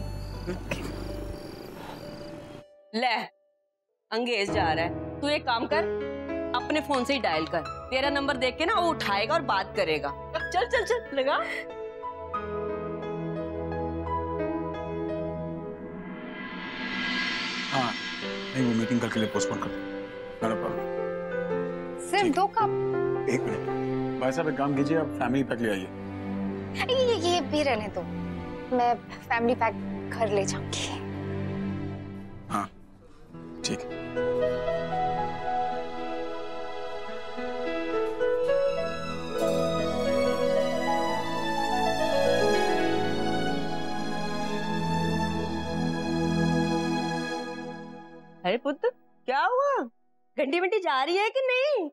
ले, अंगेज जा रहा है। तू एक काम कर, अपने फोन से ही डायल कर। तेरा नंबर देख के ना वो उठाएगा और बात करेगा। चल चल चल लगा। हाँ, नहीं वो मीटिंग कल के लिए पोस्टपोन कर दो। सिर्फ 2 कप? 1 मिनट भाई साहब, एक काम कीजिए, आप फैमिली पैक ले आइए। ये भी रहने दो, मैं फैमिली पैक घर ले जाऊंगी। हाँ ठीक है। अरे पुत्र, क्या हुआ? घंटी वंटी जा रही है कि नहीं?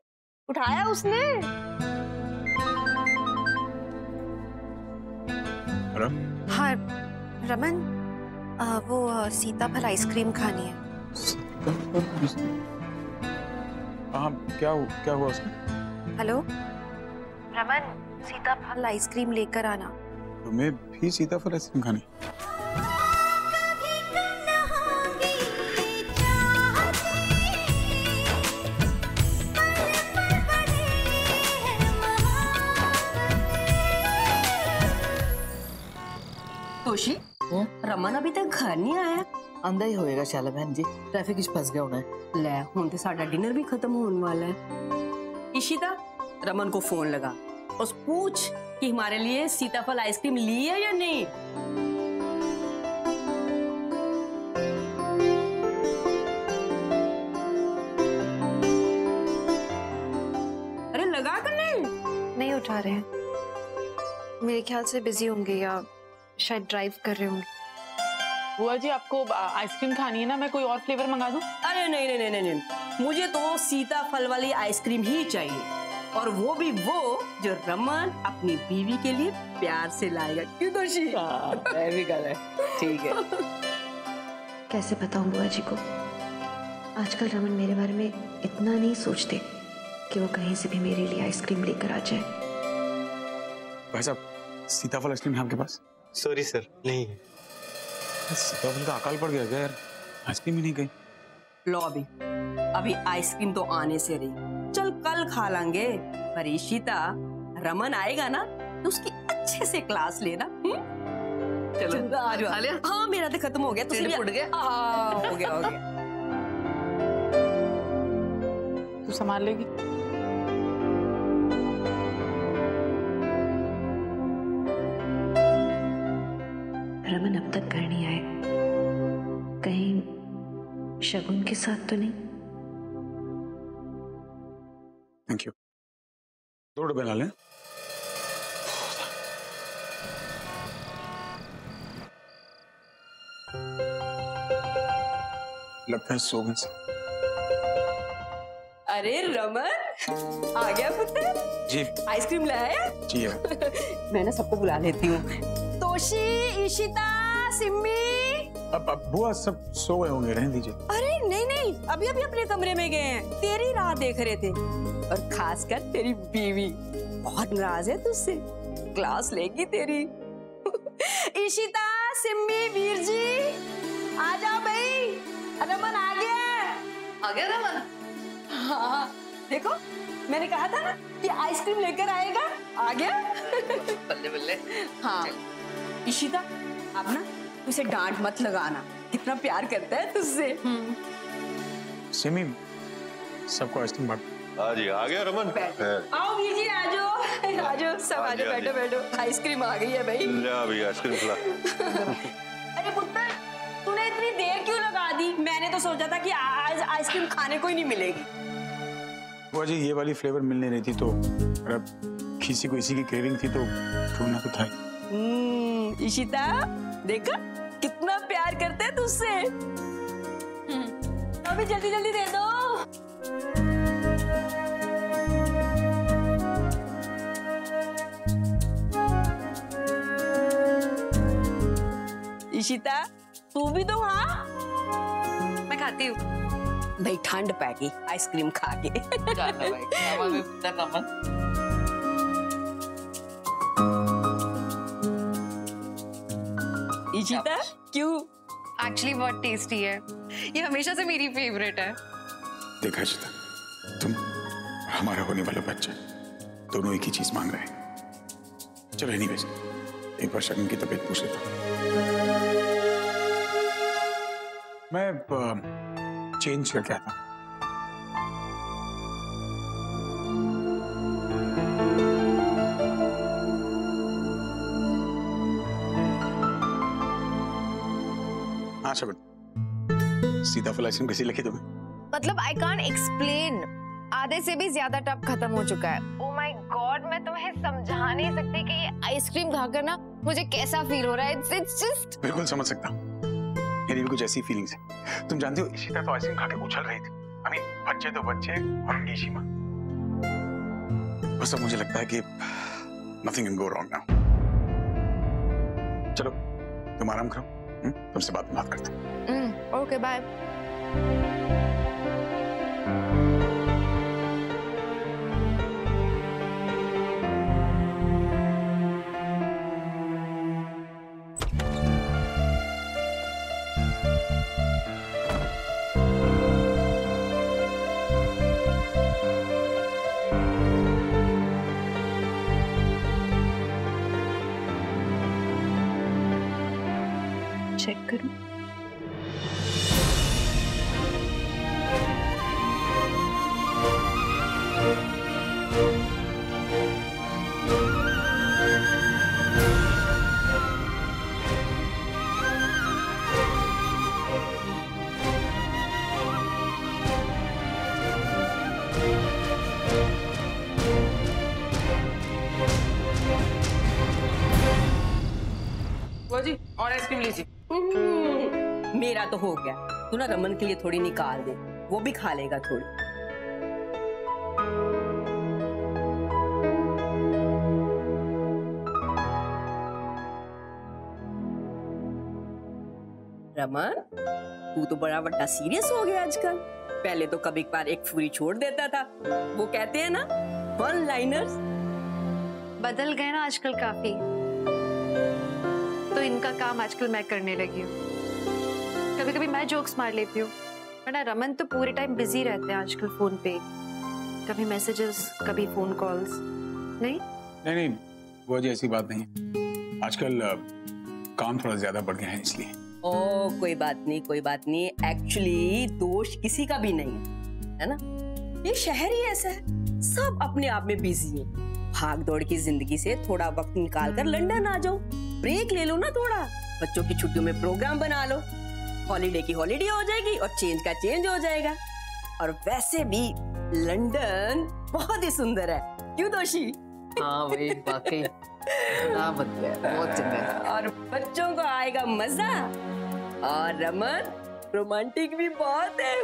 उठाया उसने? हाँ रमन, वो सीताफल आइसक्रीम खानी है। हाँ, क्या हुआ उसमें? हेलो रमन, सीताफल आइसक्रीम लेकर आना। तुम्हें भी सीताफल आइसक्रीम खानी? तोशी, रमन अभी तक घर नहीं आया। आंदा ही होएगा शाला बहन जी, ट्रैफिक विच फस गया होना है। ले, हुण ते साडा डिनर भी खत्म होने वाला है। इशिता, रमन को फोन लगा और पूछ कि हमारे लिए सीताफल आइसक्रीम ली है या नहीं। अरे लगा कर नहीं उठा रहे हैं, मेरे ख्याल से बिजी होंगे या शायद ड्राइव कर रहे होंगे। बुआ जी आपको आइसक्रीम खानी है ना, मैं कोई और फ्लेवर मंगा दूं? अरे नहीं नहीं नहीं नहीं, मुझे तो सीताफल वाली आइसक्रीम ही चाहिए, और वो भी वो जो रमन अपनी बीवी के लिए प्यार से लाएगा। क्यों दोषी? भी गल है, ठीक है। कैसे बताऊं बुआ जी को, आजकल रमन मेरे बारे में इतना नहीं सोचते कि वो कहीं से भी मेरे लिए आइसक्रीम लेकर आ जाए। भाई साहब, सीताफल आइसक्रीम है आपके पास? सॉरी सर, नहीं है। सीताफल का अकाल पड़ गया क्या यार, आइसक्रीम ही नहीं गई। लो अभी आइसक्रीम तो आने से रही, चल कल खा लेंगे। पर इशिता, रमन आएगा ना तो उसकी अच्छे से क्लास लेना। चलो आ जाओ। हाँ मेरा तो खत्म हो गया, तुझे फुट गया। हो गया हो गया। तू संभाल लेगी? रमन अब तक घर नहीं आए, कहीं शगुन के साथ तो नहीं? Thank you. 2 डब्बे ला लें। लगता है सो गए। अरे रमन आ गया पुत्र जी। आइसक्रीम लाया? जी है। मैं ना सबको बुला लेती हूँ। तोशी, इशिता, सिम्मी। अब बुआ सब सो गए होंगे, रहने दीजिए। अरे नहीं नहीं, अभी अभी अपने कमरे में गए हैं, तेरी राह देख रहे थे। और खासकर तेरी बीवी बहुत नाराज है तुझसे, क्लास लेगी तेरी। इशिता, सिम्मी, वीर जी आ जाओ भाई, रमन आ गया। आ गया रमन? हाँ देखो मैंने कहा था ना कि आइसक्रीम लेकर आएगा, आ गया। बल्ले बल्ले। हाँ इशिता, अब ना उसे डांट मत लगाना, कितना प्यार करता है तुझसे। सिमी, सबको आइसक्रीम बांट। हाँ जी, आ गया रमन। आओ बीजी, आ जाओ, आ जाओ, सब आ जाओ, बैठो बैठो, आइसक्रीम आ गई है भाई। ले अभी आइसक्रीम खिला। अरे पुत्र, तूने इतनी देर क्यों लगा दी? मैंने तो सोचा था कि आज आइसक्रीम खाने को ही नहीं मिलेगी। बुआ जी, ये वाली फ्लेवर मिल नहीं रही थी, तो अगर किसी को इसी की क्रेविंग थी तो ढूंढना तो था ही। इशिता, देखा कितना प्यार करते हैं तुझसे। अभी जल्दी जल्दी दे दो। इशिता, तू भी तो। हाँ मैं खाती हूँ भाई, ठंड पैगी आइसक्रीम खा के। जाना भाई, खावा भी पुत्र रमन। इशिता, क्यों? एक्चुअली बहुत टेस्टी है, ये हमेशा से मेरी फेवरेट है। देखा इशिता, तुम हमारा होने वाला बच्चा दोनों एक ही चीज मांग रहे हैं। चलो एनीवेज, एक बार शगुन की तबीयत पूछ लेता हूँ। मैं चेंज करके आता हूँ। हाँ शगुन, सीताफल आइसक्रीम कैसी लगी तुम्हें? मतलब आई कांट एक्सप्लेन, आधे से भी ज्यादा टब खत्म हो चुका है। ओह माय गॉड, मैं तुम्हें समझा नहीं सकती कि ये आइसक्रीम खाकर ना मुझे कैसा फील हो रहा है। It's just. बिल्कुल समझ सकता हूँ, मेरी भी कुछ ऐसी फीलिंग्स है। तुम जानती हो, इशिता तो आइसक्रीम खा के उछल रही थी। I mean, बच्चे तो बच्चे और उनकी शीमा। बस अब मुझे लगता है कि nothing can go wrong now। चलो तुम आराम करो, तुमसे बाद में बात करते हैं। Okay bye. चेक करूं। बुआ जी, और आइसक्रीम लीजिए। मेरा तो हो गया, तू ना रमन के लिए थोड़ी निकाल दे, वो भी खा लेगा थोड़ी। रमन, तू तो बड़ा बड़ा सीरियस हो गया आजकल। पहले तो कभी कभार एक फुरी छोड़ देता था। वो कहते हैं ना, वन लाइनर्स। बदल गए ना आजकल काफी, तो इनका काम आजकल मैं करने लगी हूँ। कभी कभी मैं जोक्स मार लेती हूँ, वरना रमन तो पूरे टाइम बिजी रहते हैं आजकल फोन पे। कभी मैसेजेस, कभी फोन कॉल्स। नहीं नहीं, वो जी ऐसी बात नहीं। आजकल काम थोड़ा ज्यादा बढ़ गया है इसलिए। ओ कोई बात नहीं, कोई बात नहीं। एक्चुअली दोष किसी का भी नहीं है ना? ये शहर ही ऐसा है, सब अपने आप में बिजी है। भाग दौड़ की जिंदगी से थोड़ा वक्त निकाल कर लंदन आ जाओ, ब्रेक ले लो ना थोड़ा। बच्चों की छुट्टियों में प्रोग्राम बना लो, हॉलीडे की हॉलीडे हो जाएगी और चेंज का चेंज हो जाएगा। और वैसे भी लंदन बहुत ही सुंदर है, क्यों दोषी? हाँ भाई, वाकई बहुत चंगा है। और बच्चों को आएगा मजा, और रमन रोमांटिक भी बहुत है।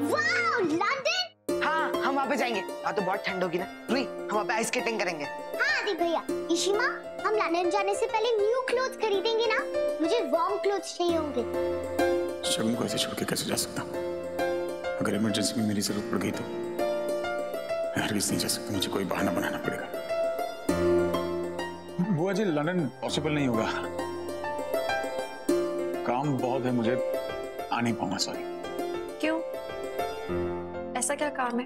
Wow, London! हाँ, हम वहाँ पे जाएंगे। हाँ तो बहुत ठंड होगी ना, रुई, हम वहाँ पे आइस स्केटिंग करेंगे। हाँ आदि भैया, इशिमा, हम लंदन जाने से पहले न्यू क्लोथ्स खरीदेंगे ना? मुझे वार्म क्लोथ्स चाहिए होंगे। शगुन को ऐसे छोड़ के कैसे जा सकता? अगर इमरजेंसी में मेरी जरूरत पड़ गई तो मैं हरगिज़ नहीं जा सकता, मुझे कोई बहाना बनाना पड़ेगा। बुआ जी, लंदन पॉसिबल नहीं होगा, काम बहुत है, मुझे आ नहीं पाऊंगा। सॉरी। क्यों? ऐसा क्या काम है?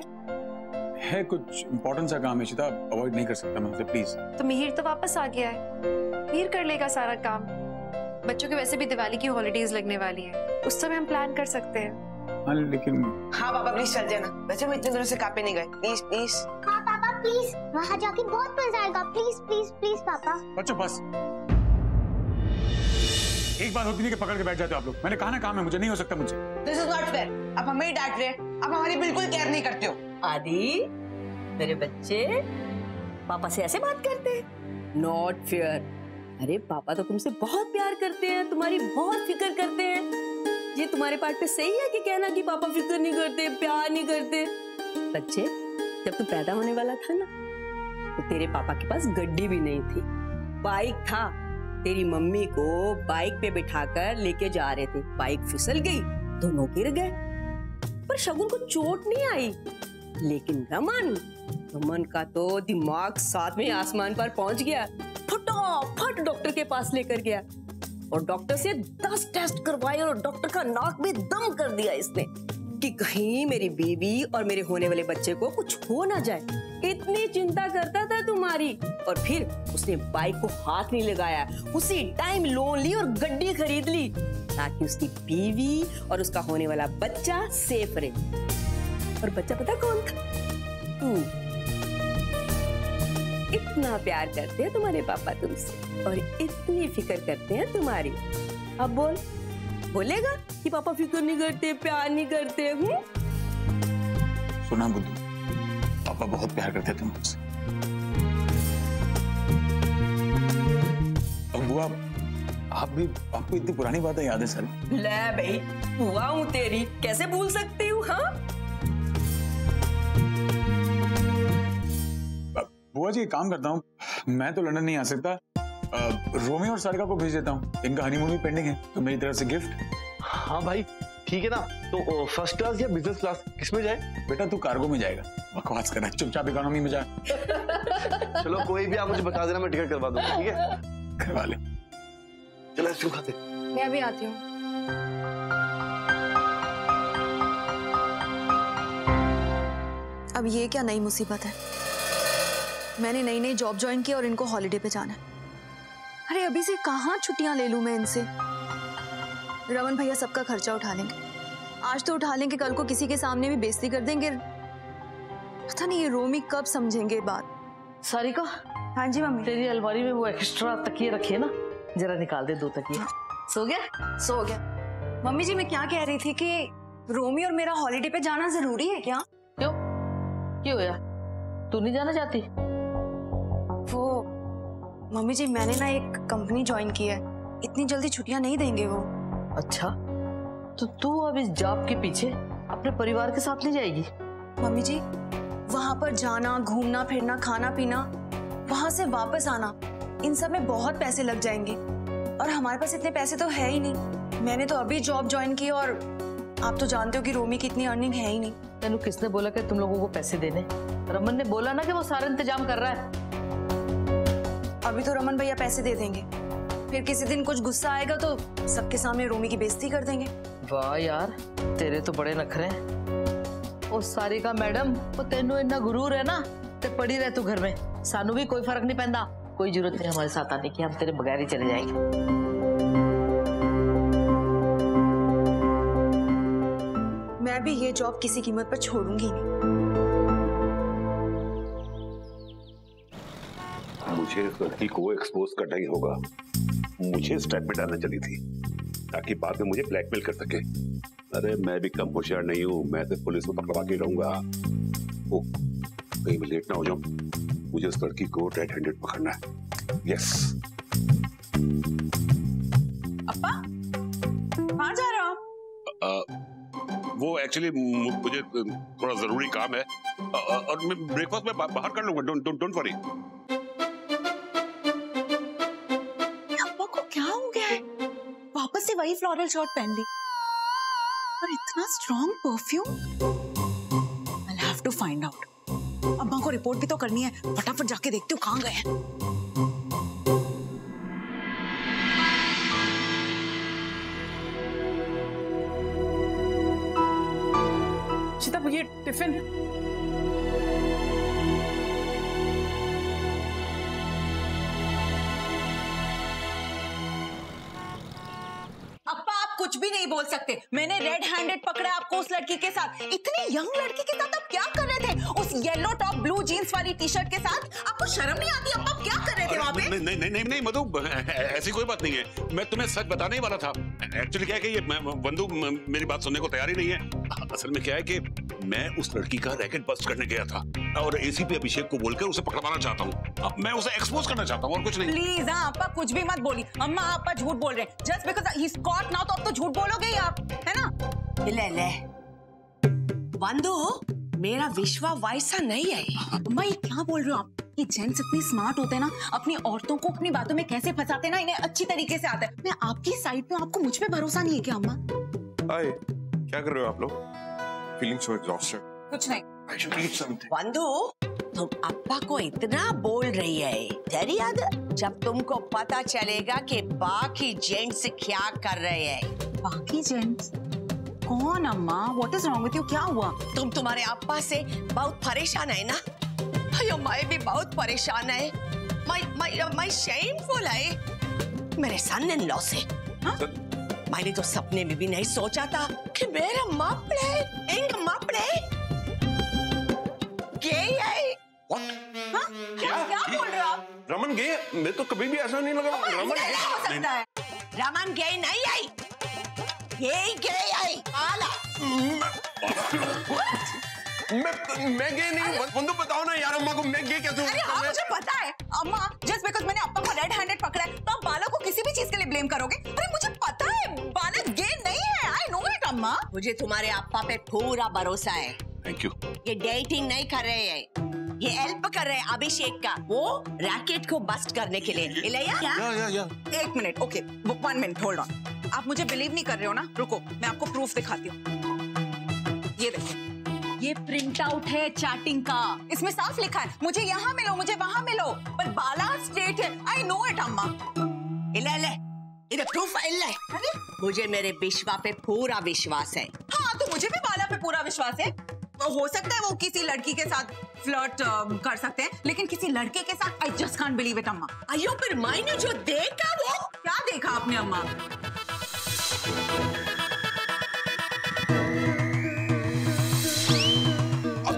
है कुछ इम्पोर्टेंट सा काम है शिता, अवॉइड नहीं कर सकता मैं उसे, प्लीज। तो मिहिर तो वापस आ गया है, मिहिर कर लेगा सारा काम। बच्चों के वैसे भी दिवाली की हॉलीडेज लगने वाली है, उस समय हम प्लान कर सकते हैं। हाँ लेकिन हाँ पापा प्लीज चल जाना, वैसे हम इतने दिनों से कापे नहीं गए, प्लीज प्लीज। हाँ पापा प्लीज, वहाँ जाके बहुत मजा आएगा, प्लीज प्लीज प्लीज पापा। बच्चों बस, एक बात होती नहीं कि पकड़ के बैठ जाते हो आप लोग। मैंने कहा ना काम है, मुझे नहीं हो सकता मुझसे। दिस इज नॉट फेयर, आप हमें ही डांट रहे हैं, आप हमारी बिल्कुल केयर नहीं करते हो। आदि, मेरे बच्चे पापा से ऐसे बात करते हैं? Not fair. अरे पापा तो तुमसे बहुत प्यार करते हैं, तुम्हारी बहुत फिक्र करते हैं। ये तुम्हारे पार्ट पे सही है कि कहना कि पापा फिक्र नहीं करते, प्यार नहीं करते? बच्चे, जब तू पैदा होने वाला था ना, तो तेरे पापा के पास गड्डी भी नहीं थी, बाइक था। तेरी मम्मी को बाइक पे बिठाकर लेके जा रहे थे, बाइक फिसल गई, दोनों गिर गए, पर शगुन को चोट नहीं आई। लेकिन रमन का तो दिमाग सातवें आसमान पर पहुंच गया, फटाफट डॉक्टर के पास लेकर गया और डॉक्टर से 10 टेस्ट करवाए और डॉक्टर का नाक में दम कर दिया इसने कि कहीं मेरी बीवी और मेरे होने वाले बच्चे को कुछ हो ना जाए। इतनी चिंता करता था तुम्हारी, और फिर उसने बाइक को हाथ नहीं लगाया, उसी टाइम लोन ली और गड्डी खरीद ली ताकि उसकी बीवी और उसका होने वाला बच्चा सेफ रहे। और बच्चा पता कौन था? तू। इतना प्यार करते हैं तुम्हारे पापा तुमसे और इतनी फिक्र करते हैं तुम्हारी। अब बोलेगा कि पापा फिक्र नहीं करते, प्यार नहीं करते? सुना बुद्धू, पापा बहुत प्यार करते थे मुझसे। और बुआ, आपको इतनी पुरानी बातें याद है सर? ले भाई, बुआ हूँ तेरी, कैसे भूल सकती हूँ? हाँ बुआ जी, एक काम करता हूँ, मैं तो लंदन नहीं आ सकता, रोमी और सारिका को भेज देता हूँ, इनका हनीमून भी पेंडिंग है, तो मेरी तरफ से गिफ्ट। हाँ भाई ठीक है ना, तो फर्स्ट क्लास या बिजनेस क्लास, किसमें जाए? बेटा तू कार्गो में जाएगा, बकवास करना, चुपचाप इकोनॉमी में जा। चलो कोई भी आप मुझे बता देना, मैं टिकट करवा दूंगा, ठीक है? करवा ले। चलो आइसक्रीम खाते। मैं भी आती हूँ। अब ये क्या नई मुसीबत है? मैंने नई जॉब ज्वाइन की और इनको हॉलिडे पे जाना है। अरे अभी से कहाँ छुट्टियां ले लूं मैं इनसे? रमन भैया सबका खर्चा उठा लेंगे, आज तो उठा लेंगे, कल को किसी के सामने भी बेइज्जती कर देंगे। पता नहीं ये रोमी कब समझेंगे बात। सारिका। हाँ जी मम्मी। तेरी अलमारी में वो एक्स्ट्रा तकिए रखे ना, जरा निकाल दे 2 तकिए। सो गया? सो गया। मम्मी जी मैं क्या कह रही थी कि रोमी और मेरा हॉलिडे पे जाना जरूरी है क्या? क्यों होया? तू नहीं जाना चाहती? वो मम्मी जी, मैंने ना एक कंपनी ज्वाइन की है, इतनी जल्दी छुट्टियां नहीं देंगे वो। अच्छा, तो तू अब इस जॉब के पीछे अपने परिवार के साथ नहीं जाएगी? मम्मी जी, वहां पर जाना, घूमना फिरना, खाना पीना, वहां से वापस आना, इन सब में बहुत पैसे लग जाएंगे और हमारे पास इतने पैसे तो है ही नहीं। मैंने तो अभी जॉब ज्वाइन की और आप तो जानते हो कि रोमी की इतनी अर्निंग है ही नहीं। तेनू किसने बोला कि तुम लोगों को पैसे देने? रमन ने बोला ना कि वो सारा इंतजाम कर रहा है। अभी तो रमन भैया पैसे दे देंगे, फिर किसी दिन कुछ गुस्सा आएगा तो सबके सामने रोमी की बेइज्जती कर देंगे। वाह यार, तेरे तो बड़े नखरे हैं। ओ सारिका मैडम, वो तेनू इतना गुरूर है ना, ते पड़ी रह तू घर में, सानू भी कोई फर्क नहीं पैंदा, कोई जरूरत नहीं हमारे साथ आने की, हम तेरे बगैर ही चले जाएंगे। मैं भी ये जॉब किसी कीमत पर छोड़ूंगी नहीं। मुझे इस लड़की को एक्सपोज करना ही होगा, मुझे स्टेप में डालना चली थी ताकि बाद में मुझे ब्लैकमेल कर सके। अरे मैं भी कम होशियार नहीं हूँ, मैं तो पुलिस को पकड़वा के रहूंगा। ओ, कहीं मैं लेट ना हो जाऊं, मुझे उस लड़की को रेड हैंडेड पकड़ना है। यस। अप्पा, कहाँ जा रहे हो आप? वो एक्चुअली मुझे थोड़ा जरूरी काम है और मैं ब्रेकफास्ट में बाहर कर लूंगा, डोंट वरी। अप्पा को क्या हो गया है? वापस से वही फ्लोरल शर्ट पहन ली और इतना strong perfume. I'll have to find out। अम्मा को रिपोर्ट भी तो करनी है, फटाफट जाके देखती हूँ कहाँ गए हैं। ये टिफिन कुछ भी नहीं बोल सकते। मैंने रेड हैंडेड पकड़ा आपको उस लड़की के साथ। इतनी यंग लड़की के साथ आप क्या कर रहे थे? उस येलो टॉप ब्लू जीन्स वाली टी शर्ट के साथ आपको शर्म नहीं आती? आप क्या कर रहे थे वहाँ पे? नहीं नहीं नहीं नहीं मधु, ऐसी कोई बात नहीं है। मैं तुम्हें सच बताने ही वाला था। एक्चुअली क्या है कि ये बंधु मेरी बात सुनने को तैयार ही नहीं है। असल में क्या है कि मैं उस लड़की का रैकेट बस्ट करने गया था और एसीपी अभिषेक को बोलकर उसे पकड़वाना चाहता हूँ। मैं उसे एक्सपोज करना चाहता हूँ और कुछ नहीं। प्लीज आपा कुछ भी मत बोली। अम्मा आपा झूठ बोल रहे हैं। Just because he is caught now तो अब तो झूठ बोलोगे ही आप, है ना? ले बंधु, मेरा विश्वास वैसा नहीं है। अम्मा ये क्या बोल रहे हो आप? ये जेंट्स इतने स्मार्ट होते हैं ना, अपनी औरतों को अपनी बातों में कैसे फंसाते हैं ना, इन्हें अच्छी तरीके से आता है। मैं आपकी साइड पे, आपको मुझ पे भरोसा नहीं है क्या अम्मा? हाय, क्या कर रहे हो आप लोग? Feeling so exhausted. कुछ नहीं। I should eat something. बंधु, तुम अप्पा को इतना बोल रही है, तेरी याद जब तुमको पता चलेगा कि बाकी जेंट्स क्या कर रहे हैं। बाकी जेंट्स कौन अम्मा? What is wrong with you? क्या हुआ? तुम तुम्हारे अप्पा से बहुत परेशान है ना? अयो मैं भी बहुत परेशान है। मैं शेमफुल है मेरे सन इन लॉ से। मैंने तो सपने में भी नहीं सोचा था कि मेरा मापड़े गे है। क्या बोल रहे हो आप? रमन गे? मैं तो कभी भी ऐसा नहीं लगा। रमन गे हो सकता है। रमन गे नहीं आई, ये गे आई। आला मैं गे नहीं। बंधु बताओ ना यार अम्मा को, मैं गे कैसे हूँ? अरे हाँ मुझे पता है अम्मा। जस्ट बिकॉज़ मैंने अप्पा को रेड हैंडेड पकड़ा है तो आप बालक को किसी भी चीज के लिए ब्लेम करोगे? अरे मुझे पता है बालक गे नहीं है। आई नो इट अम्मा। मुझे तुम्हारे अप्पा पे पूरा भरोसा है। Thank you. ये डेटिंग नहीं कर रहे हैं, ये हेल्प कर रहे हैं अभिषेक का वो रैकेट को बस्ट करने के लिए। इलैया या। एक minute, okay 1 minute hold on. आप मुझे बिलीव नहीं कर रहे हो ना? रुको मैं आपको प्रूफ दिखाती हूँ। ये देखो, ये प्रिंट आउट है चैटिंग का। इसमें साफ लिखा है मुझे यहाँ मिलो, मुझे वहाँ मिलो, पर बाला स्ट्रेट है। आई नो इट अम्मा। इधर प्रूफ है। मुझे मेरे विश्वा पे पूरा विश्वास है। हाँ तो मुझे भी बाला पे पूरा विश्वास है। तो हो सकता है वो किसी लड़की के साथ फ्लर्ट कर सकते हैं, लेकिन किसी लड़के के साथ I just can't believe it अम्मा। अयो फिर मैंने जो देखा वो क्या देखा आपने अम्मा?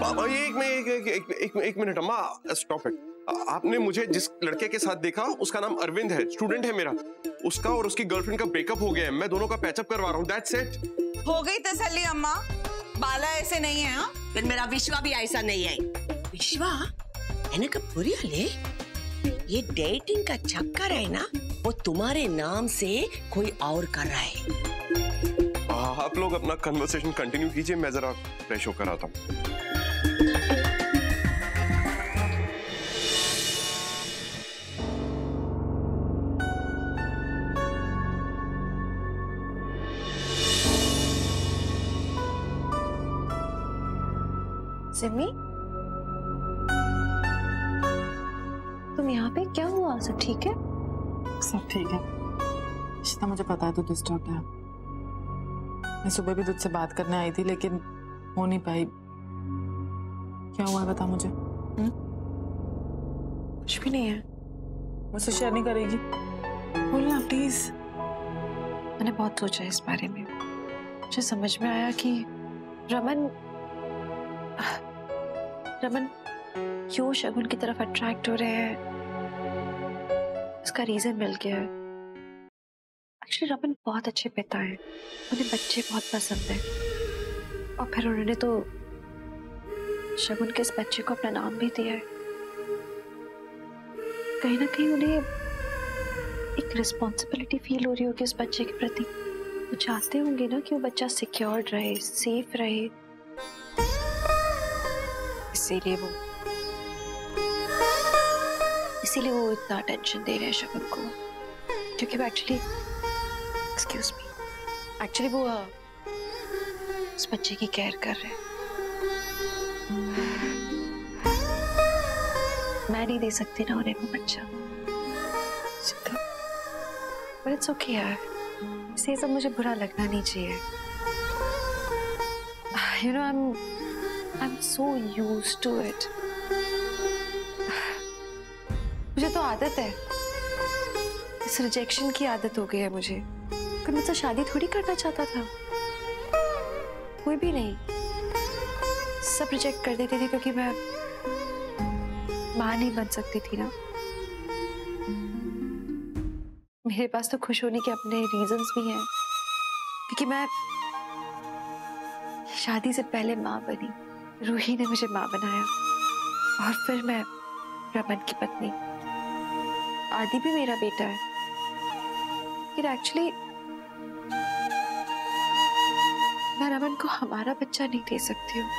अब एक मिनट अम्मा, स्टॉप इट। आपने मुझे जिस लड़के के साथ देखा उसका नाम अरविंद है, स्टूडेंट है मेरा। उसका और उसकी गर्लफ्रेंड का ब्रेकअप हो गया है। मैं दोनों का पैचअप करवा रहा हूँ। That's it. हो गई तसल्ली अम्मा। बाला ऐसे नहीं है। हाँ फिर मेरा विश्वा भी ऐसा नहीं है। विश्वा எனக்கு புரியல, ये डेटिंग का चक्कर है ना, वो तुम्हारे नाम से कोई और कर रहा है। आप लोग अपना कन्वर्सेशन कंटिन्यू कीजिए, मैं जरा फ्रेश होकर आता हूँ। सिमी, तुम यहाँ पे? क्या हुआ? सब ठीक है? सब ठीक है। इशिता मुझे पता है तू डिस्टर्ब है। मैं सुबह भी तुझसे बात करने आई थी लेकिन हो नहीं पाई। क्या हुआ है बता मुझे। कुछ भी नहीं है। मुझसे शेयर नहीं करेगी? बोलना प्लीज। मैंने बहुत सोचा इस बारे में। मुझे समझ में आया कि रमन क्यों शगुन की तरफ अट्रैक्ट हो रहे हैं, इसका रीजन मिल गया है। एक्चुअली रमन बहुत अच्छे पिता हैं, उन्हें बच्चे बहुत पसंद हैं और फिर उन्होंने तो शगुन के इस बच्चे को अपना नाम भी दिया है। कहीं ना कहीं उन्हें एक रिस्पॉन्सिबिलिटी फील हो रही होगी उस बच्चे के प्रति। वो चाहते होंगे ना कि वो बच्चा सिक्योर्ड रहे, सेफ रहे, इसीलिए वो इतना अटेंशन दे रहे हैं शगुन को। क्योंकि वो एक्चुअली वो उस बच्चे की केयर कर रहे हैं। मैं नहीं दे सकती ना उन्हें वो बच्चा, बट इट्स ओके यार। इसे सब मुझे बुरा लगना नहीं चाहिए। You know, I'm so used to it. मुझे तो आदत है, इस रिजेक्शन की आदत हो गई है मुझे। कोई मुझसे शादी थोड़ी करना चाहता था, कोई भी नहीं। सब रिजेक्ट कर देते थे क्योंकि मैं मां नहीं बन सकती थी ना। मेरे पास तो खुश होने के अपने रीजंस भी हैं, क्योंकि मैं शादी से पहले मां बनी, रूही ने मुझे मां बनाया, और फिर मैं रमन की पत्नी। आदि भी मेरा बेटा है, लेकिन एक्चुअली मैं रमन को हमारा बच्चा नहीं दे सकती हूँ।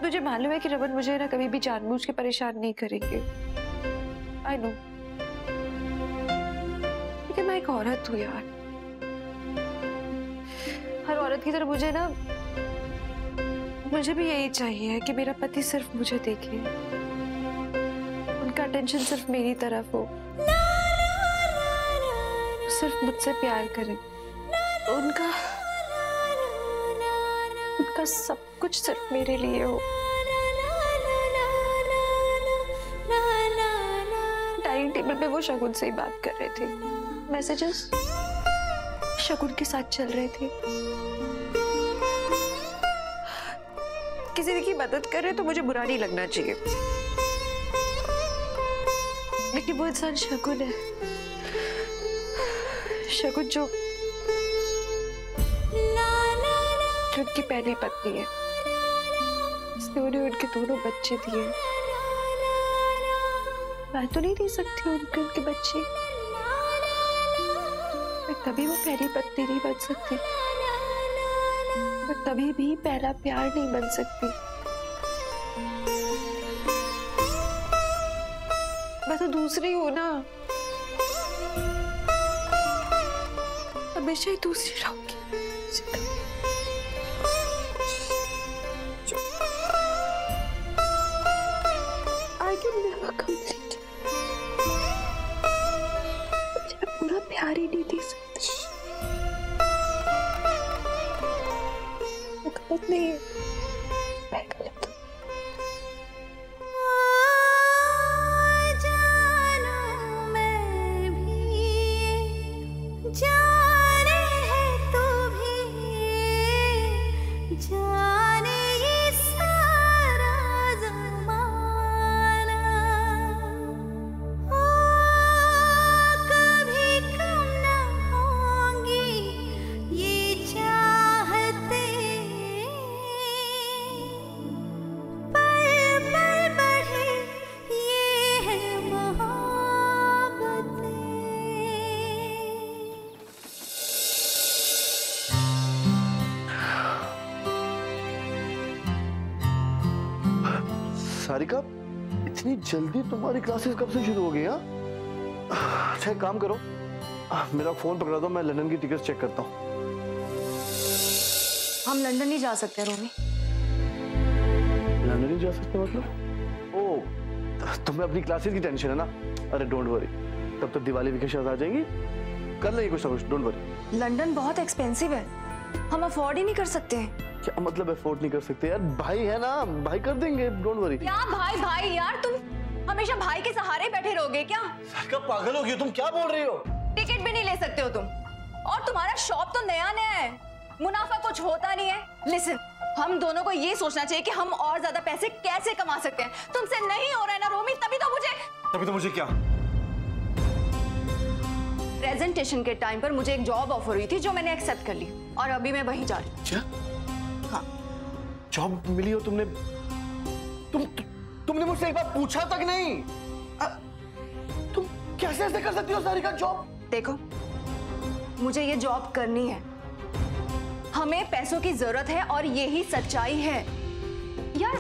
मुझे मालूम है कि रमन मुझे ना कभी भी जानबूझ के परेशान नहीं करेंगे, आई नो, लेकिन मैं एक औरत हूँ यार। हर औरत की तरह मुझे भी यही चाहिए कि मेरा पति सिर्फ मुझे देखे, उनका अटेंशन सिर्फ मेरी तरफ हो, सिर्फ मुझसे प्यार करे, उनका सब कुछ सिर्फ मेरे लिए हो। डाइनिंग टेबल पे वो शगुन से ही बात कर रहे थे, मैसेजेस शगुन के साथ चल रहे थे। किसी की मदद कर रहे तो मुझे बुरा नहीं लगना चाहिए, लेकिन वो इंसान शगुन है, शगुन जो उनकी पहली पत्नी है, इसने उन्हें उनके दोनों बच्चे दिए। मैं तो नहीं दे सकती उनके बच्चे, मैं कभी वो पहली पत्नी नहीं बन सकती, मैं कभी भी पहला प्यार नहीं बन सकती। मैं तो दूसरी हूं ना, हमेशा ही दूसरी रहूंगी। I can never complete. मुझे पूरा प्यार ही नहीं दे सकती, गलत नहीं है, मैं गलत हूँ। सारिका, इतनी जल्दी तुम्हारी क्लासेस कब से शुरू हो गई? अच्छा एक काम करो, मेरा फोन पकड़ा दो, मैं लंदन की टिकट चेक करता हूँ। हम लंदन नहीं जा सकते रोमी। लंदन नहीं जा सकते मतलब? ओ, तुम्हें अपनी क्लासेस की टेंशन है ना? अरे डोंट वरी, तब तक दिवाली वेकेशन आ जाएंगी, कर लेंगे कुछ ना कुछ, डोंट वरी। लंदन बहुत एक्सपेंसिव है, हम अफोर्ड ही नहीं कर सकते। क्या मतलब अफोर्ड नहीं कर सकते यार? भाई है ना, भाई कर देंगे, डोंट वरी। क्या भाई भाई यार, तुम हमेशा भाई के सहारे बैठे रहोगे क्या? कब पागल हो गई तुम, क्या बोल रही हो? टिकट भी नहीं ले सकते हो तुम, और तुम्हारा शॉप तो नया नया है, मुनाफा कुछ होता नहीं है। लिसन, हम दोनों को ये सोचना चाहिए कि हम और ज्यादा पैसे कैसे कमा सकते हैं। तुमसे नहीं हो रहा है ना रोमी, तभी तो मुझे क्या? प्रेजेंटेशन के टाइम पर मुझे एक जॉब ऑफर हुई थी जो मैंने एक्सेप्ट कर ली, और अभी मैं वहीं जा रही हूँ। हाँ, जॉब मिली और तुमने मुझसे एक बार पूछा तक नहीं? तुम कैसे ऐसे कर सकती हो सारिका जॉब? देखो, मुझे ये जॉब करनी है, हमें पैसों की जरूरत है और यही सच्चाई है। यार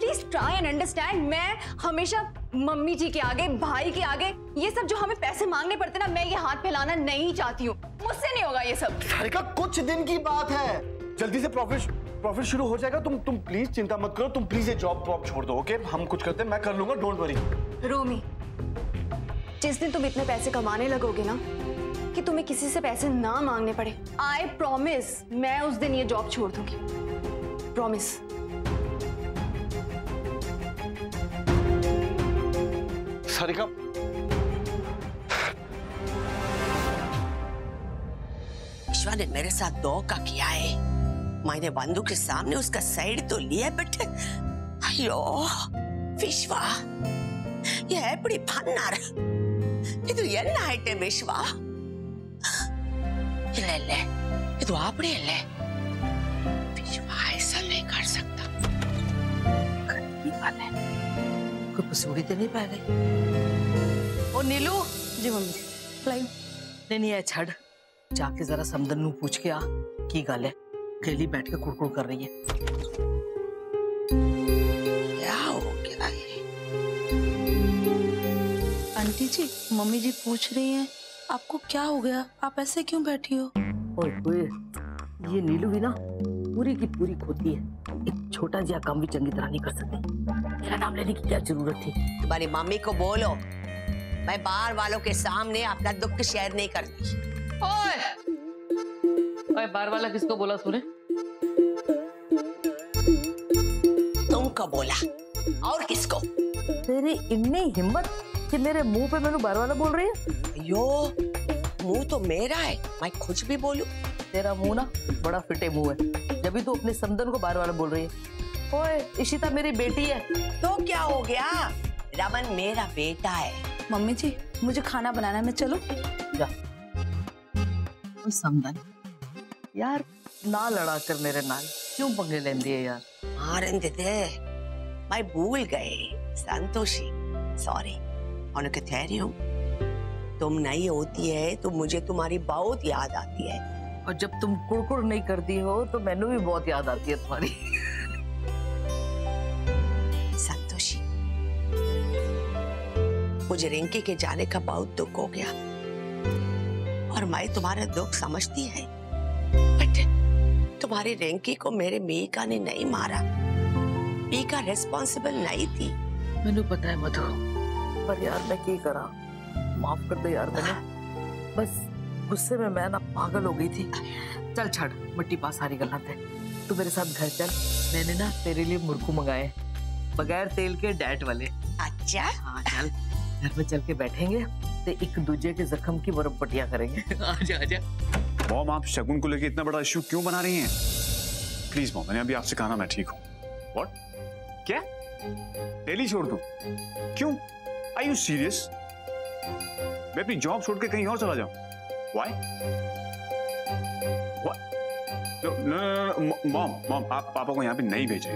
प्लीज ट्राई एंड अंडरस्टैंड, मैं हमेशा मम्मी जी के आगे, भाई के आगे, ये सब जो हमें पैसे मांगने पड़ते ना, मैं ये हाथ फैलाना नहीं चाहती हूँ, मुझसे नहीं होगा ये सब। सारिका कुछ दिन की बात है, जल्दी से प्रॉफिट शुरू हो जाएगा। तुम प्लीज चिंता मत करो, तुम प्लीज ये जॉब छोड़ दो, ओके? हम कुछ करते हैं, मैं कर लूंगा, डोंट वरी। रोमी, जिस दिन तुम इतने पैसे कमाने लगोगे ना कि तुम्हें किसी से पैसे ना मांगने पड़े, आई प्रॉमिस, मैं उस दिन ये जॉब छोड़ दूंगी, प्रॉमिस। सारिका, विश्वा ने मेरे साथ धोखा किया है। मैंने बंदूक के सामने उसका साइड तो लिया, बट अयो विश्वा, ये है बड़ी फन्नार, ये तो ये नाइट है विश्वा। ले ये तो आप ले विश्वा, ऐसा नहीं कर सकता। कोई पसूड़ी तो नहीं पा गई? ओ नीलू। जी मम्मी जी। फ्लाइंग नहीं है, छड़ जाके जरा समदन नू पूछ के आ की गल है। अकेली बैठ के कुड़कुड़ कर रही है, क्या हो गया है? आंटी जी, मम्मी जी पूछ रही हैं आपको क्या हो गया, आप ऐसे क्यों बैठी हो? ओए ये नीलू भी ना पूरी की पूरी खोती है। एक छोटा जिया काम भी चंगी तरह नहीं कर सकती। मेरा नाम लेने की क्या जरूरत थी? तुम्हारी मम्मी को बोलो मैं बाहर वालों के सामने अपना दुख शेयर नहीं करती। ओए बाहर वाला किसको बोला तूने? तुमको बोला, और किसको? तेरी इतनी हिम्मत कि मेरे मुंह पे मैंने बाहर वाला बोल रही है? यो मुंह तो मेरा है, मैं कुछ भी बोलूं? तेरा मुंह ना बड़ा फिटे मुंह है, जब भी तू अपने समदन को बाहर वाला बोल रही है। ओए इशिता मेरी बेटी है। तो क्या हो गया? रमन मेरा बेटा है। मम्मी जी मुझे खाना बनाना है, मैं चलूं? जा। समदन यार ना लड़ा कर मेरे नाल क्यों पंगे लेंदी है यार? मारन दे दे, मैं भूल गई संतोषी, सॉरी। और कह रही हूँ तुम नहीं होती है तो मुझे तुम्हारी बहुत याद आती है, और जब तुम कुड़कुड़ नहीं करती हो तो मैंने भी बहुत याद आती है तुम्हारी। संतोषी, मुझे रिंकी के जाने का बहुत दुख हो गया और मैं तुम्हारा दुख समझती है, बट तुम्हारी रिंकी को मेरे मीका ने नहीं मारा। मीका रिस्पॉन्सिबल नहीं थी। मैंने पता है मधु, पर यार मैं क्या करा, माफ कर दे यार। मैंने बस गुस्से में मैं ना पागल हो गई थी। चल छड़, मिट्टी पास सारी गलत है। तू मेरे साथ घर चल, मैंने ना तेरे लिए मुर्कू मंगाए बगैर तेल के डैट वाले। अच्छा हाँ चल, घर में चल के बैठेंगे तो एक दूजे के जख्म की बर्फ पट्टियां करेंगे। आजा आजा। मॉम आप शगुन को लेके इतना बड़ा इश्यू क्यों बना रही हैं? प्लीज मॉम, मैंने अभी आपसे कहा ना मैं ठीक हूँ। व्हाट? क्या? दिल्ली छोड़ दूं? क्यों? Are you serious? मैं अपनी जॉब छोड़ के कहीं और चला जाऊं? Why? What? No, मॉम आप पापा को यहाँ पे नहीं भेजिए।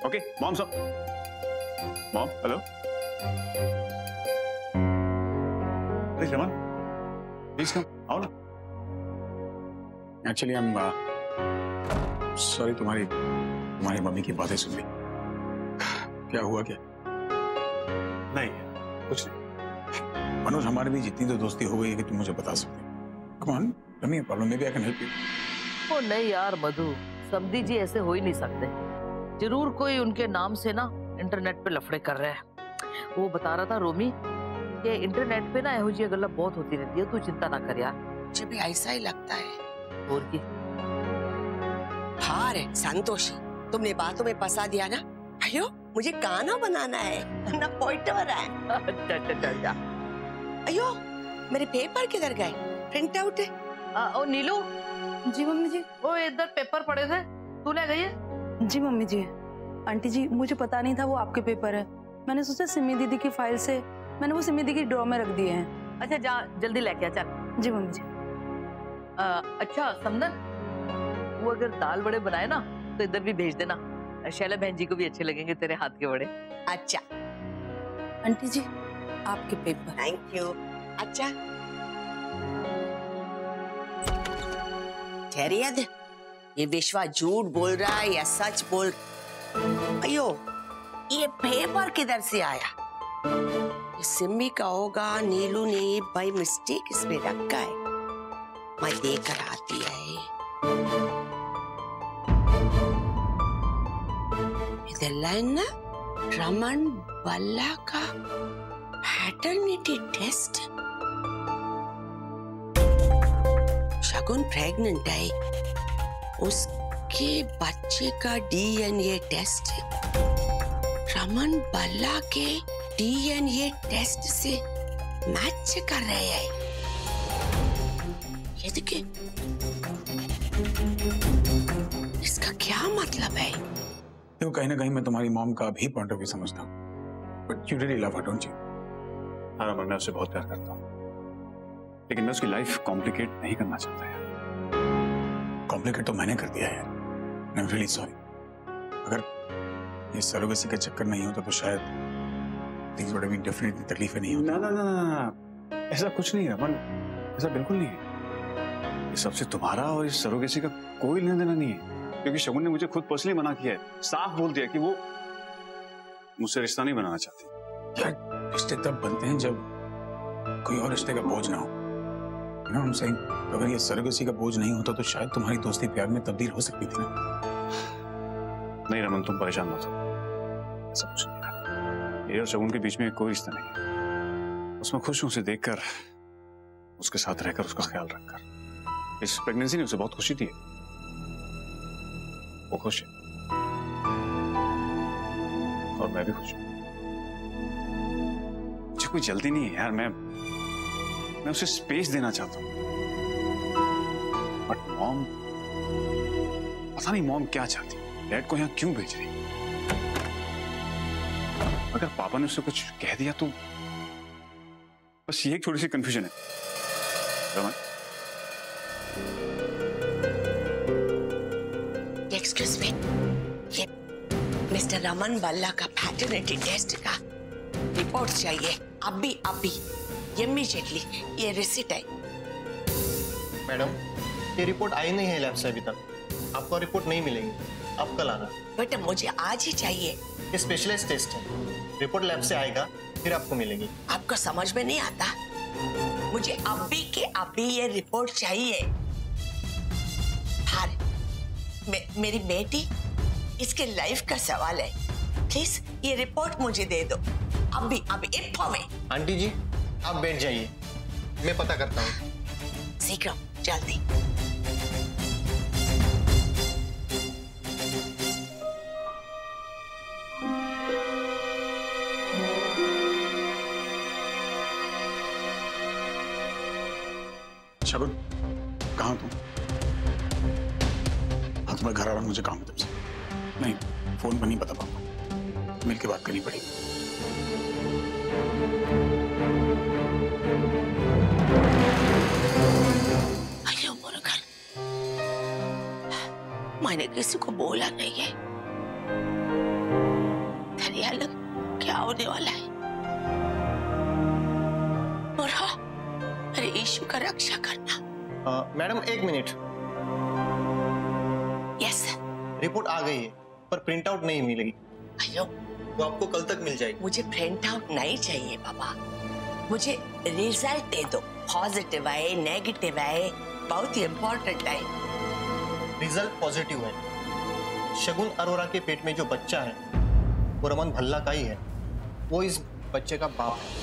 ओके मॉम, सब मॉम, हेलो। अरे रमन प्लीज कम, आओ ना। एक्चुअली आई एम सॉरी, तुम्हारी मम्मी की बातें सुन ली। क्या हुआ क्या? नहीं कुछ नहीं मनोज, हमारे बीच इतनी तो दोस्ती हो गई है कि तुम मुझे बता सकते हो। Come on, tell me a problem, maybe I can help you. ओ नहीं यार मधु, समधी जी ऐसे हो ही नहीं सकते। जरूर कोई उनके नाम से ना इंटरनेट पे लफड़े कर रहे हैं। वो बता रहा था रोमी कि इंटरनेट पे ना एहो जी गल्ला बहुत होती रहती है, तू चिंता ना कर यार। मुझे भी ऐसा ही लगता है। और की? हाँ रे संतोषी, तुमने बातों में फंसा दिया ना। अयो मुझे गाना बनाना है ना, पोइटर है। अच्छा। अयो मेरे पेपर किधर गए? प्रिंट आउट है। ओ नीलू। जी मम्मी जी। वो इधर पेपर पड़े थे, तू ले गई है? जी मम्मी जी। आंटी जी मुझे पता नहीं था वो आपके पेपर है, मैंने सोचा सिमी दीदी की फाइल से मैंने वो सिमी दीदी की ड्रॉ में रख दिए हैं। अच्छा जा जल्दी लेके आ, चल। जी मम्मी जी। अच्छा समदन, वो अगर दाल बड़े बनाए ना तो इधर भी भेज देना, शैला बहन जी को भी अच्छे लगेंगे तेरे हाथ के बड़े। अच्छा आंटी जी आपके पेपर। Thank you. अच्छा खैरियत, ये विश्वा झूठ बोल रहा है या सच बोल? अयो ये पेपर किधर से आया? ये सिम्मी का होगा, नीलू ने बाय मिस्टेक इसमें रखा है। मैं देख कर आती है। इधर लाइन ना, रमन बल्ला का पैटर्निटी टेस्ट। शगुन प्रेग्नेंट है, उसके बच्चे का डीएनए टेस्ट रमन बल्ला के डीएनए टेस्ट से मैच कर रहे हैं। ये देखिए, इसका क्या मतलब है? देखो, कहीं ना कहीं मैं तुम्हारी मॉम का भी पॉइंट ऑफ व्यू समझता हूँ, but you really love her, don't you? हाँ रमन, मैं उससे बहुत प्यार करता हूँ, लेकिन मैं उसकी लाइफ कॉम्प्लिकेट नहीं करना चाहता यार। कॉम्प्लिकेट तो मैंने कर दिया है यार। I am really sorry. अगर ये सरोगेसी का चक्कर नहीं होता तो शायद things would have been different, तकलीफें नहीं होती। ना ना ना ना, ऐसा कुछ नहीं है रमन, ऐसा बिल्कुल नहीं है। ये सबसे तुम्हारा और इस सरोगेसी का कोई लेना देना नहीं है, क्योंकि शगुन ने मुझे खुद पर्सनली मना किया है, साफ बोल दिया कि वो मुझसे रिश्ता नहीं बनाना चाहती। यार, रिश्ते तब बनते हैं जब कोई और रिश्ते का बोझ ना हो। You know what I'm saying? तो अगर ये सरोगेसी का बोझ नहीं होता तो शायद तुम्हारी दोस्ती प्यार में तब्दील हो सकती थी ना। नहीं रमन, तुम परेशान मत हो, ऐसा कुछ नहीं है। मेरे और शगुन के बीच में कोई रिश्ता नहीं है। उसमें खुश हूं उसे देखकर, उसके साथ रहकर, उसका ख्याल रखकर। इस प्रेगनेंसी ने उसे बहुत खुशी दी है, वो खुश है और मैं भी खुश हूं। मुझे कोई जल्दी नहीं है यार, मैं उसे स्पेस देना चाहता हूं, बट मॉम, पता नहीं मॉम क्या चाहती, डैड को यहां क्यों भेज रही। अगर पापा ने उसे कुछ कह दिया तो बस ये एक थोड़ी सी कंफ्यूजन है। रमन, एक्सक्यूज मी, ये मिस्टर रमन बल्ला का पैटर्निटी टेस्ट का रिपोर्ट चाहिए अभी इमीडिएटली। ये रिसिट है। मैडम, ये रिपोर्ट आई नहीं है लैब से अभी तक, आपको रिपोर्ट नहीं मिलेगी, आप कल आना। बेटा मुझे आज ही चाहिए। ये स्पेशलाइज्ड टेस्ट है, रिपोर्ट लैब से आएगा फिर आपको मिलेगी। आपको समझ में नहीं आता? मुझे अभी के अभी ये रिपोर्ट चाहिए। हाँ, मेरी बेटी, इसके लाइफ का सवाल है, प्लीज ये रिपोर्ट मुझे दे दो अभी इन्फॉर्म में। आंटी जी, आप बैठ जाइए, मैं पता करता हूँ। शीघ्र, जल्दी। शगुन, कहाँ तुम? हाँ, तुम्हें घर आ रहा हूँ, मुझे काम है तुमसे। नहीं, फोन पर नहीं बता पाऊंगा, मिलके बात करनी पड़ेगी। अयो मुरुगन, मैंने किसी को बोला नहीं है। अलग क्या होने वाला है? और हाँ, अरे ईशु का रक्षा करना। मैडम एक मिनट। यस, रिपोर्ट आ गई है पर प्रिंट आउट नहीं मिलेगी। अयो, वो आपको कल तक मिल जाएगी। मुझे प्रिंट आउट नहीं चाहिए बाबा, मुझे रिजल्ट दे दो। पॉजिटिव है, नेगेटिव है, बहुत ही इंपॉर्टेंट है। रिजल्ट पॉजिटिव है। शगुन अरोरा के पेट में जो बच्चा है वो रमन भल्ला का ही है, वो इस बच्चे का बाप है।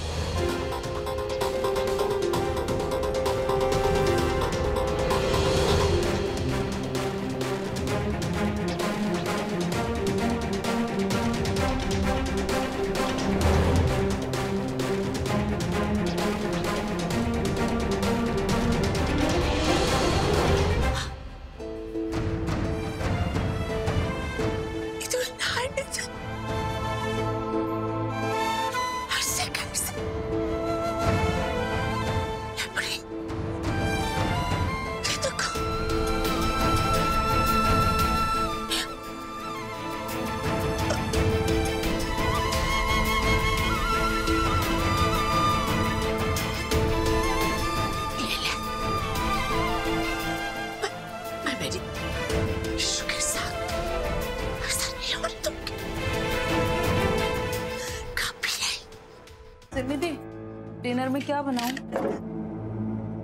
डिनर में क्या बनाऊं?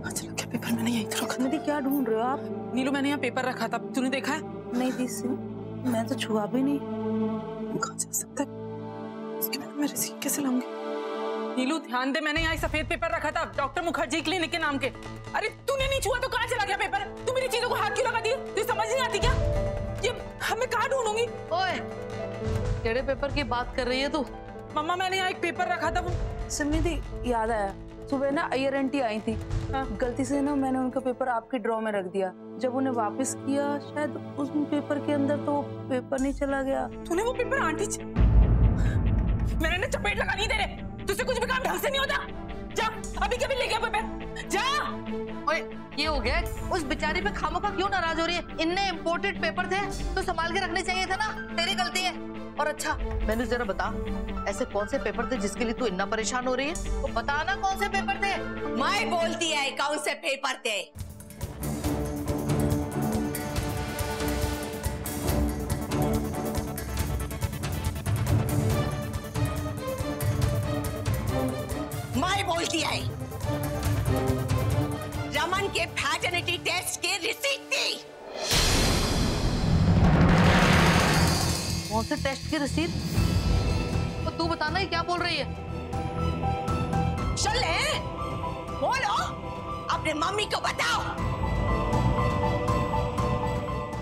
अच्छा क्या पेपर मैंने यहीं तो रखा। दीदी क्या ढूंढ रहे हो आप? नीलू, मैंने यहाँ पेपर रखा था, तूने देखा है? नहीं दी, मैं तो छुआ भी नहीं। कहाँ जा सकता है? उसके बिना मैं रिसीव कैसे लाऊंगी? नीलू ध्यान दे, मैंने यहाँ सफेद पेपर रखा था डॉक्टर मुखर्जी क्लिनिक के नाम के। अरे तूने नहीं छुआ तो कहाँ चला गया पेपर? तू मेरी चीजों को हाथ क्यों लगा दी? तुझे समझ नहीं आती क्या? ये हमें कहाँ ढूंढूंगी? ओए, केड़े पेपर की बात कर रही है तू? मम्मा मैंने यहाँ एक पेपर रखा था वो। सिमी दी याद आया, सुबह ना अय्यर आंटी आई थी, गलती से ना मैंने उनका पेपर आपके ड्रॉ में रख दिया। जब उन्हें वापस किया शायद उस पेपर के अंदर तो पेपर नहीं चला गया। तूने वो पेपर आंटी मैंने ना चपेट लगा नहीं दे रहे, तुझसे कुछ भी काम ढंग से नहीं होता। जा अभी कभी ले गया पेपर, जा। ओए ये हो गया, उस बेचारी पे खामोखा क्यों नाराज हो रही है? इनने इम्पोर्टेड पेपर थे तो संभाल के रखने चाहिए था ना, तेरी गलती है। और अच्छा मैंने जरा बता, ऐसे कौन से पेपर थे जिसके लिए तू इतना परेशान हो रही है? तो बता ना कौन से पेपर थे। मैं बोलती है कौन से पेपर थे। मैं बोलती है रमन के पैटर्निटी टेस्ट की रिसीट थी। कौन से टेस्ट की रिसीट? तो तू बताना, ये क्या बोल रही है? चले बोलो, अपने मम्मी को बताओ।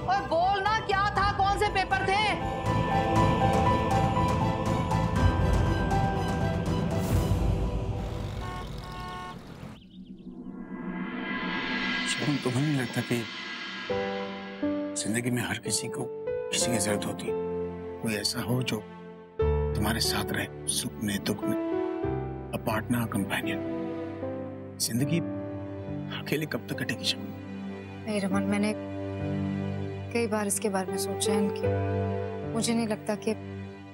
और बोल ना, क्या था, कौन से पेपर थे? शर्म, तुम्हें नहीं लगता कि जिंदगी में हर किसी को किसी की जरूरत होती है? कोई ऐसा हो जो तुम्हारे साथ रहे, सुख में दुख में, अ पार्टनर, अ कंपेनियन। जिंदगी अकेले कब तक कटेगी शर्म? नहीं रमन, मैंने कई बार इसके बारे में सोचा है कि मुझे नहीं लगता कि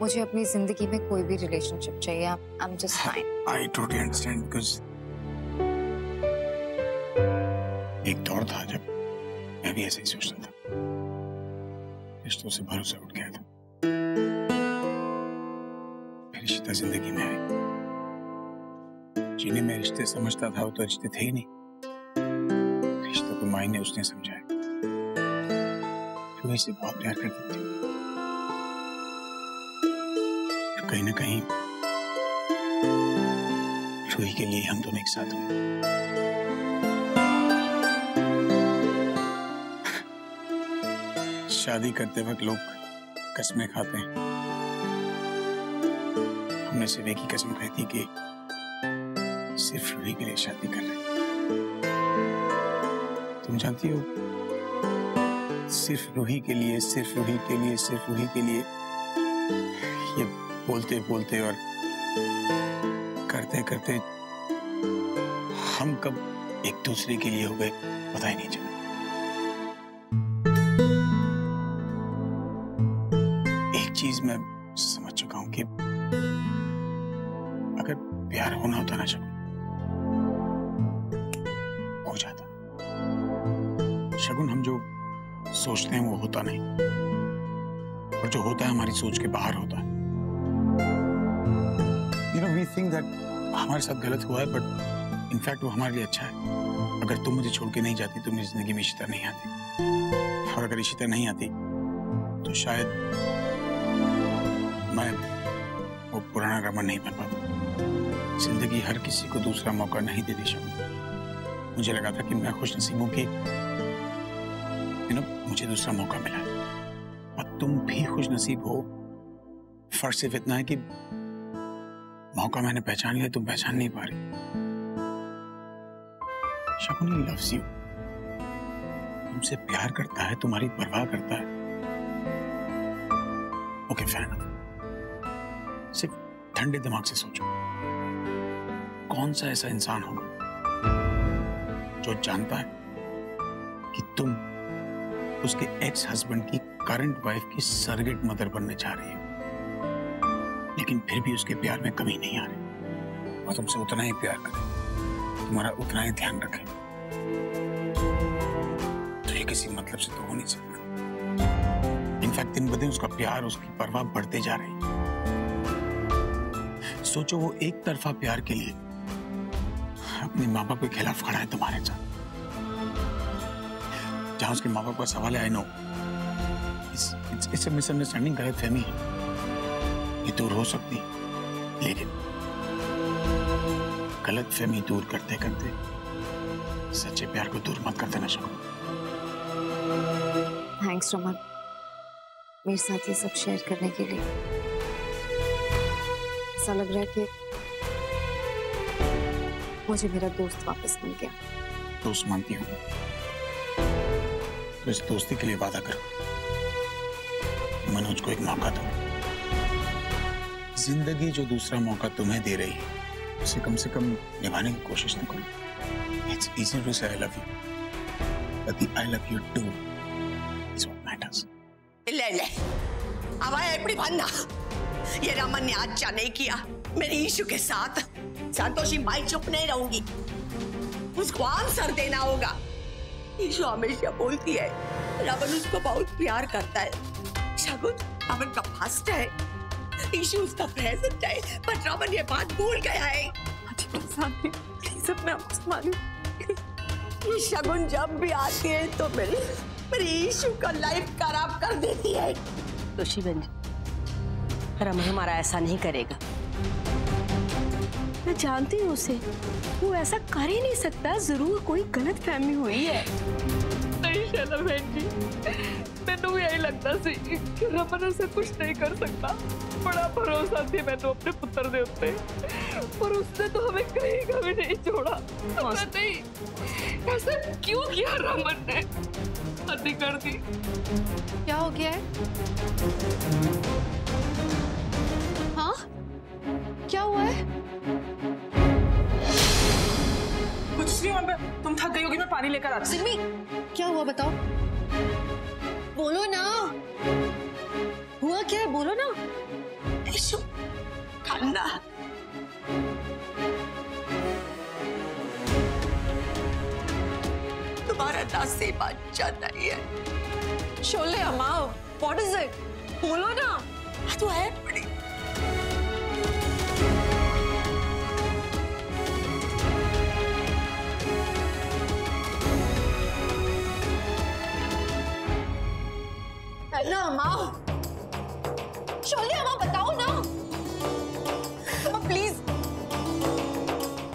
मुझे अपनी जिंदगी में कोई भी रिलेशनशिप चाहिए। I am just fine. I totally understand, because एक दौर था जब मैं भी ऐसे ही सोचता था, रिश्तों से भरोसा उठ गया था। फिर रिश्ता जिंदगी में आए, जिन्हें मैं रिश्ते समझता था वो तो रिश्ते थे ही नहीं। रिश्तों को मायने उसने समझाए। रूही से बहुत प्यार करती थी, और कहीं ना कहीं रूही के लिए हम दोनों एक साथ हुए। शादी करते वक्त लोग कसमें खाते हैं, हमने सिर्फ एक ही कसम खाई थी कि सिर्फ रूही के लिए शादी कर रहे हैं। तुम जानती हो, सिर्फ रूही के लिए, सिर्फ रूही के लिए, सिर्फ रूही के लिए, ये बोलते बोलते और करते करते हम कब एक दूसरे के लिए हो गए पता ही नहीं चला। चीज मैं समझ चुका हूं कि अगर प्यार होना होता ना शगुन, हो जाता। शगुन, हम जो सोचते हैं वो होता नहीं, और जो होता है हमारी सोच के बाहर होता है। You know, we think that हमारे साथ गलत हुआ है, बट इनफैक्ट वो हमारे लिए अच्छा है। अगर तुम मुझे छोड़ के नहीं जाती तो मेरी जिंदगी में इशिता नहीं आती, और अगर इशिता नहीं आती तो शायद मैं वो पुराना रमन नहीं बन पाता। जिंदगी हर किसी को दूसरा मौका नहीं देती शगुन। मुझे लगा था कि मैं खुशनसीब हूं कि मुझे दूसरा मौका मिला, और तुम भी खुशनसीब हो। फर्क सिर्फ इतना है कि मौका मैंने पहचान लिया, तुम पहचान नहीं पा रही। शगुन ही लव्स यू, तुमसे प्यार करता है, तुम्हारी परवाह करता है। ओके फैन, सिर्फ ठंडे दिमाग से सोचो, कौन सा ऐसा इंसान होगा जो जानता है कि तुम उसके एक्स हस्बैंड की करंट वाइफ की सरगेट मदर बनने जा रही हो, लेकिन फिर भी उसके प्यार में कमी नहीं आ रही, और तुमसे उतना ही प्यार करे, तुम्हारा उतना ही ध्यान रखे। तो ये किसी मतलब से तो हो नहीं सकता। इनफैक्ट दिन ब दिन उसका प्यार, उसकी परवाह बढ़ते जा रही है। सोचो, वो एक तरफा प्यार के लिए अपने माँ बाप के खिलाफ खड़ा है तुम्हारे साथ। जहां उसके माँ बाप का सवाल है, I know it's a misunderstanding, गलतफहमी है, ये दूर हो सकती, लेकिन गलतफहमी दूर करते करते सच्चे प्यार को दूर मत कर देना शगुन। थैंक्स रमन, मेरे साथ ये सब शेयर करने के लिए। ऐसा लग रहा है कि मुझे मेरा दोस्त वापस मिल गया। दोस्त मानती हूँ, तो इस दोस्ती के लिए वादा करो, मनोज को एक मौका दो। जिंदगी जो दूसरा मौका तुम्हें दे रही है उसे कम से कम निभाने की कोशिश न करो। It's easy to say I love you, but the I love you too is what matters. ले अब एपड़ी बनना। ये रमन ने अच्छा नहीं किया मेरे ईशु के साथ। संतोषी मैं चुप नहीं रहूंगी, उसको आंसर देना होगा। ईशु हमेशा बोलती है रमन उसको बहुत प्यार करता है। शगुन रमन का पास्ट है, ईशु उसका प्रेजेंट है, पर रमन ये बात भूल गया है। प्लीज अपने आप को संभालो। ये शगुन जब भी आती है तो मेरी ईशु का लाइफ खराब कर देती है। तोशी बहन जी, रमन हमारा ऐसा नहीं करेगा। मैं जानती हूँ उसे, वो ऐसा कर ही नहीं सकता। जरूर कोई गलत फहमी हुई है। नहीं शैला बहन जी, मैनू यही लगता सी कि रमन ऐसा कुछ नहीं कर सकता। बड़ा भरोसा थी मैंने अपने पुत्र दे उत्ते, पर उसने तो हमें कहीं कभी नहीं छोड़ा। नहीं, ऐसा क्यों किया रमन ने? हद कर दी। क्या हो गया है? हाँ, क्या हुआ है? कुछ नहीं मम्मी, तुम थक गई होगी, मैं पानी लेकर आती हूँ। सिमी, क्या हुआ बताओ? बोलो ना, हुआ क्या है? बोलो ना। ईशु खन्ना, तुम्हारा नसीब अच्छा नहीं है। शोले अम्मा, व्हाट इज इट? बोलो ना। तो है बड़ी। ना अम्मा, शोले अम्मा बताओ ना। अम्मा प्लीज।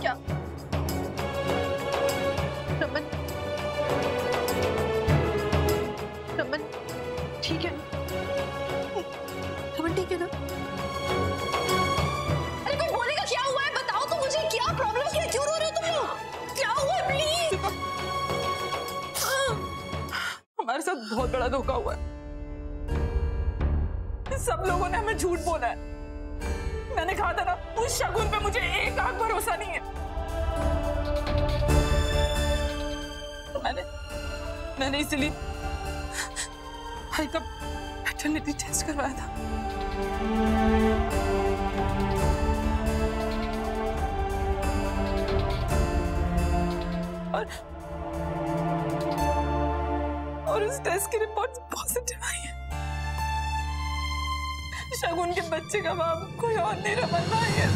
क्या? रमन, रमन ठीक है? रमन ठीक है ना? अरे कोई बोलेगा क्या हुआ है? बताओ तो मुझे, क्या प्रॉब्लम है? क्यों रो रहे हो तुम लोग? क्या हुआ है प्लीज? हमारे साथ बहुत बड़ा धोखा हुआ है। सब लोगों ने हमें झूठ बोला है। मैंने कहा था ना, उस शगुन पे मुझे एक आंख भरोसा नहीं है। तो मैंने इसलिए भाई का पैटर्निटी टेस्ट करवाया था। और उस टेस्ट की रिपोर्ट पॉजिटिव आई है। शगुन के बच्चे का बाप कोई और नहीं, रमन भाई है।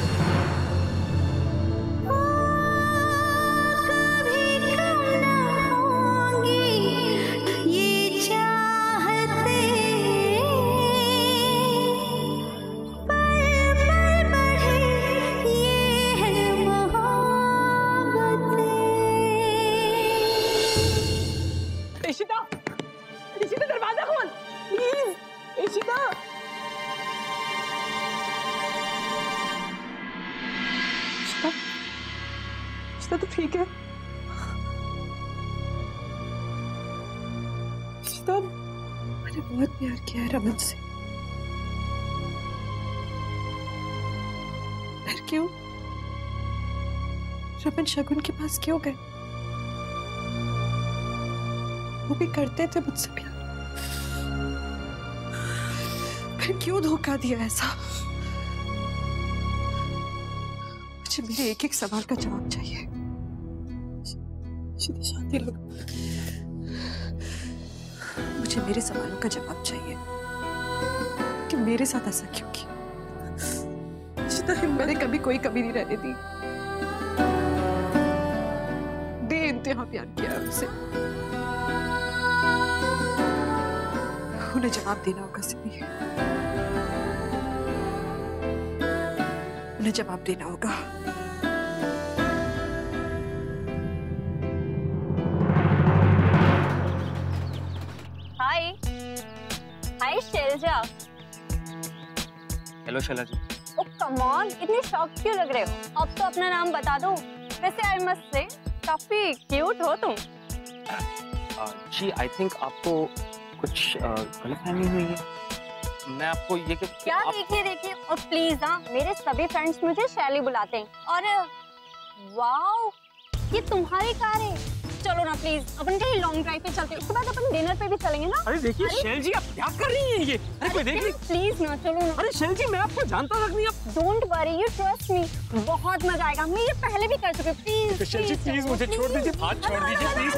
इशिता, इशिता दरवाजा खोल प्लीज। इशिता, तो ठीक है? मैंने बहुत प्यार किया है रमन से, फिर क्यों रमन शगुन के पास क्यों गए? वो भी करते थे मुझसे प्यार, फिर क्यों धोखा दिया ऐसा? मुझे मेरे एक एक सवाल का जवाब चाहिए। शांति लग, मुझे मेरे सवालों का जवाब चाहिए कि मेरे साथ ऐसा क्यों किया। मैंने कभी कोई कमी नहीं रहने दी, बेइंतहा प्यार किया उनसे। उन्हें जवाब देना होगा सिमी, उन्हें जवाब देना होगा। Hi Shailaja. Hello Shaila ji. Oh come come on, इतनी शॉक क्यों लग रहे हो? अब तो अपना नाम बता दो। वैसे आई मस्ट से काफी क्यूट हो तुम। जी आई थिंक आपको कुछ गलतफहमी हुई है। मैं आपको ये क्या देखिए और प्लीज हाँ, मेरे सभी फ्रेंड्स मुझे शैली बुलाते हैं। और वाओ, ये तुम्हारी कार है। चलो ना प्लीज, अपन कहीं लॉन्ग ड्राइव पे चलते हैं, उसके बाद अपन डिनर पे भी चलेंगे ना। अरे देखिए शैल जी, आप क्या कर रही हैं ये? अरे कोई देख ली प्लीज ना, चलो ना। अरे शैल जी, मैं आपको जानता तक नहीं। आप don't worry, you trust me, बहुत मजा आएगा। मैं ये पहले भी कर चुकी हूँ। प्लीज शैल जी प्लीज मुझे छोड़ दीजिए, हाथ छोड़ दीजिए प्लीज।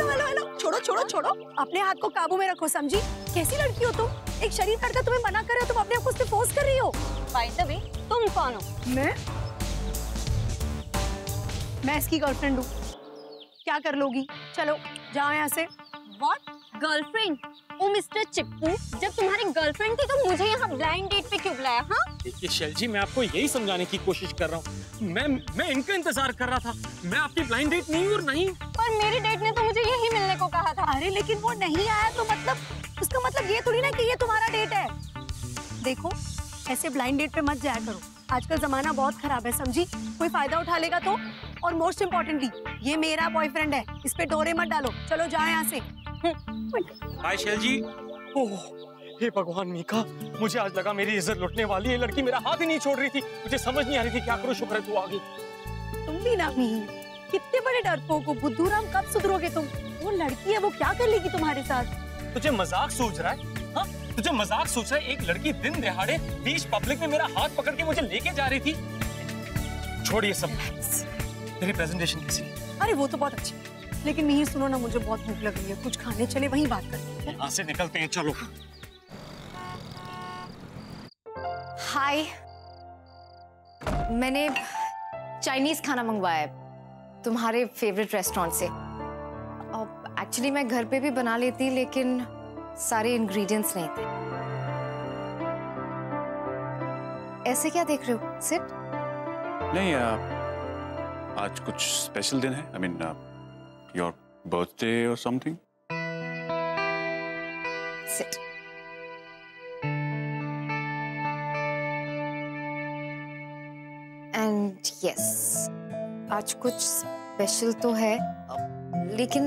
छोड़ो छोड़ो छोड़ो, अपने हाथ को काबू में रखो। समझी? कैसी लड़की हो तुम? एक शरीफ लड़का तुम्हें मना कर रहे हो, तुम अपने आप को उससे फोर्स कर रही हो। बाय द वे, तुम कौन हो? मैं इसकी गर्लफ्रेंड हूँ। क्या कर लोगी? चलो जाओ यहाँ से। What girlfriend? ओ मिस्टर चिप्पू, जब तुम्हारी गर्लफ्रेंड थी तो मुझे यहाँ ब्लाइंड डेट पे क्यों बुलाया? हाँ देखिए शैल जी, मैं आपको यही समझाने की कोशिश कर रहा हूँ। मैं इनका इंतजार कर रहा था। मैं आपकी ब्लाइंड डेट नहीं हूँ। और नहीं, पर मेरी डेट ने तो मुझे यही मिलने को कहा था। अरे लेकिन वो नहीं आया तो मतलब उसका मतलब ये थोड़ी ना कि ये तुम्हारा डेट है। देखो ऐसे ब्लाइंड डेट पे मत जाया करो, आजकल जमाना बहुत खराब है। समझी? कोई फायदा उठा लेगा तो। और मोस्ट इम्पोर्टेंटली ये मेरा बॉयफ्रेंड है, इस पे डोरे मत डालो। चलो जाओ यहाँ से। हाय शैल जी। ओह हे भगवान मीका, मुझे आज लगा मेरी इज्जत लुटने वाली है। लड़की मेरा हाथ ही नहीं छोड़ रही थी, मुझे समझ नहीं आ रही थी क्या करूं। शुक्र है तू आ गई। तुम भी ना मीर, कितने बड़े डरपोक हो। बुद्धूराम, कब सुधरोगे तुम? वो लड़की है, वो क्या कर लेगी तुम्हारे साथ? तुझे मजाक सूझ रहा है? हाँ तुझे मजाक सूझ रहा है? एक लड़की दिन दिहाड़े बीच पब्लिक में मेरा हाथ पकड़ के मुझे लेके जा रही थी। छोड़ ये सब। तेरी प्रेजेंटेशन कैसी? अरे वो तो बहुत अच्छी, लेकिन मिहिर सुनो ना, मुझे बहुत भूख लग रही है, कुछ खाने चले वहीं बात करते हैं। यहाँ से निकलते हैं, चलो। हाय, मैंने चाइनीज खाना मंगवाया है तुम्हारे फेवरेट रेस्टोरेंट से। एक्चुअली मैं घर पे भी बना लेती, लेकिन सारे इंग्रेडिएंट्स नहीं थे। ऐसे क्या देख रहे हो? सिट। नहीं, आज कुछ स्पेशल दिन है। आई मीन योर बर्थडे और समथिंग। सिट। एंड यस, आज कुछ स्पेशल तो है, लेकिन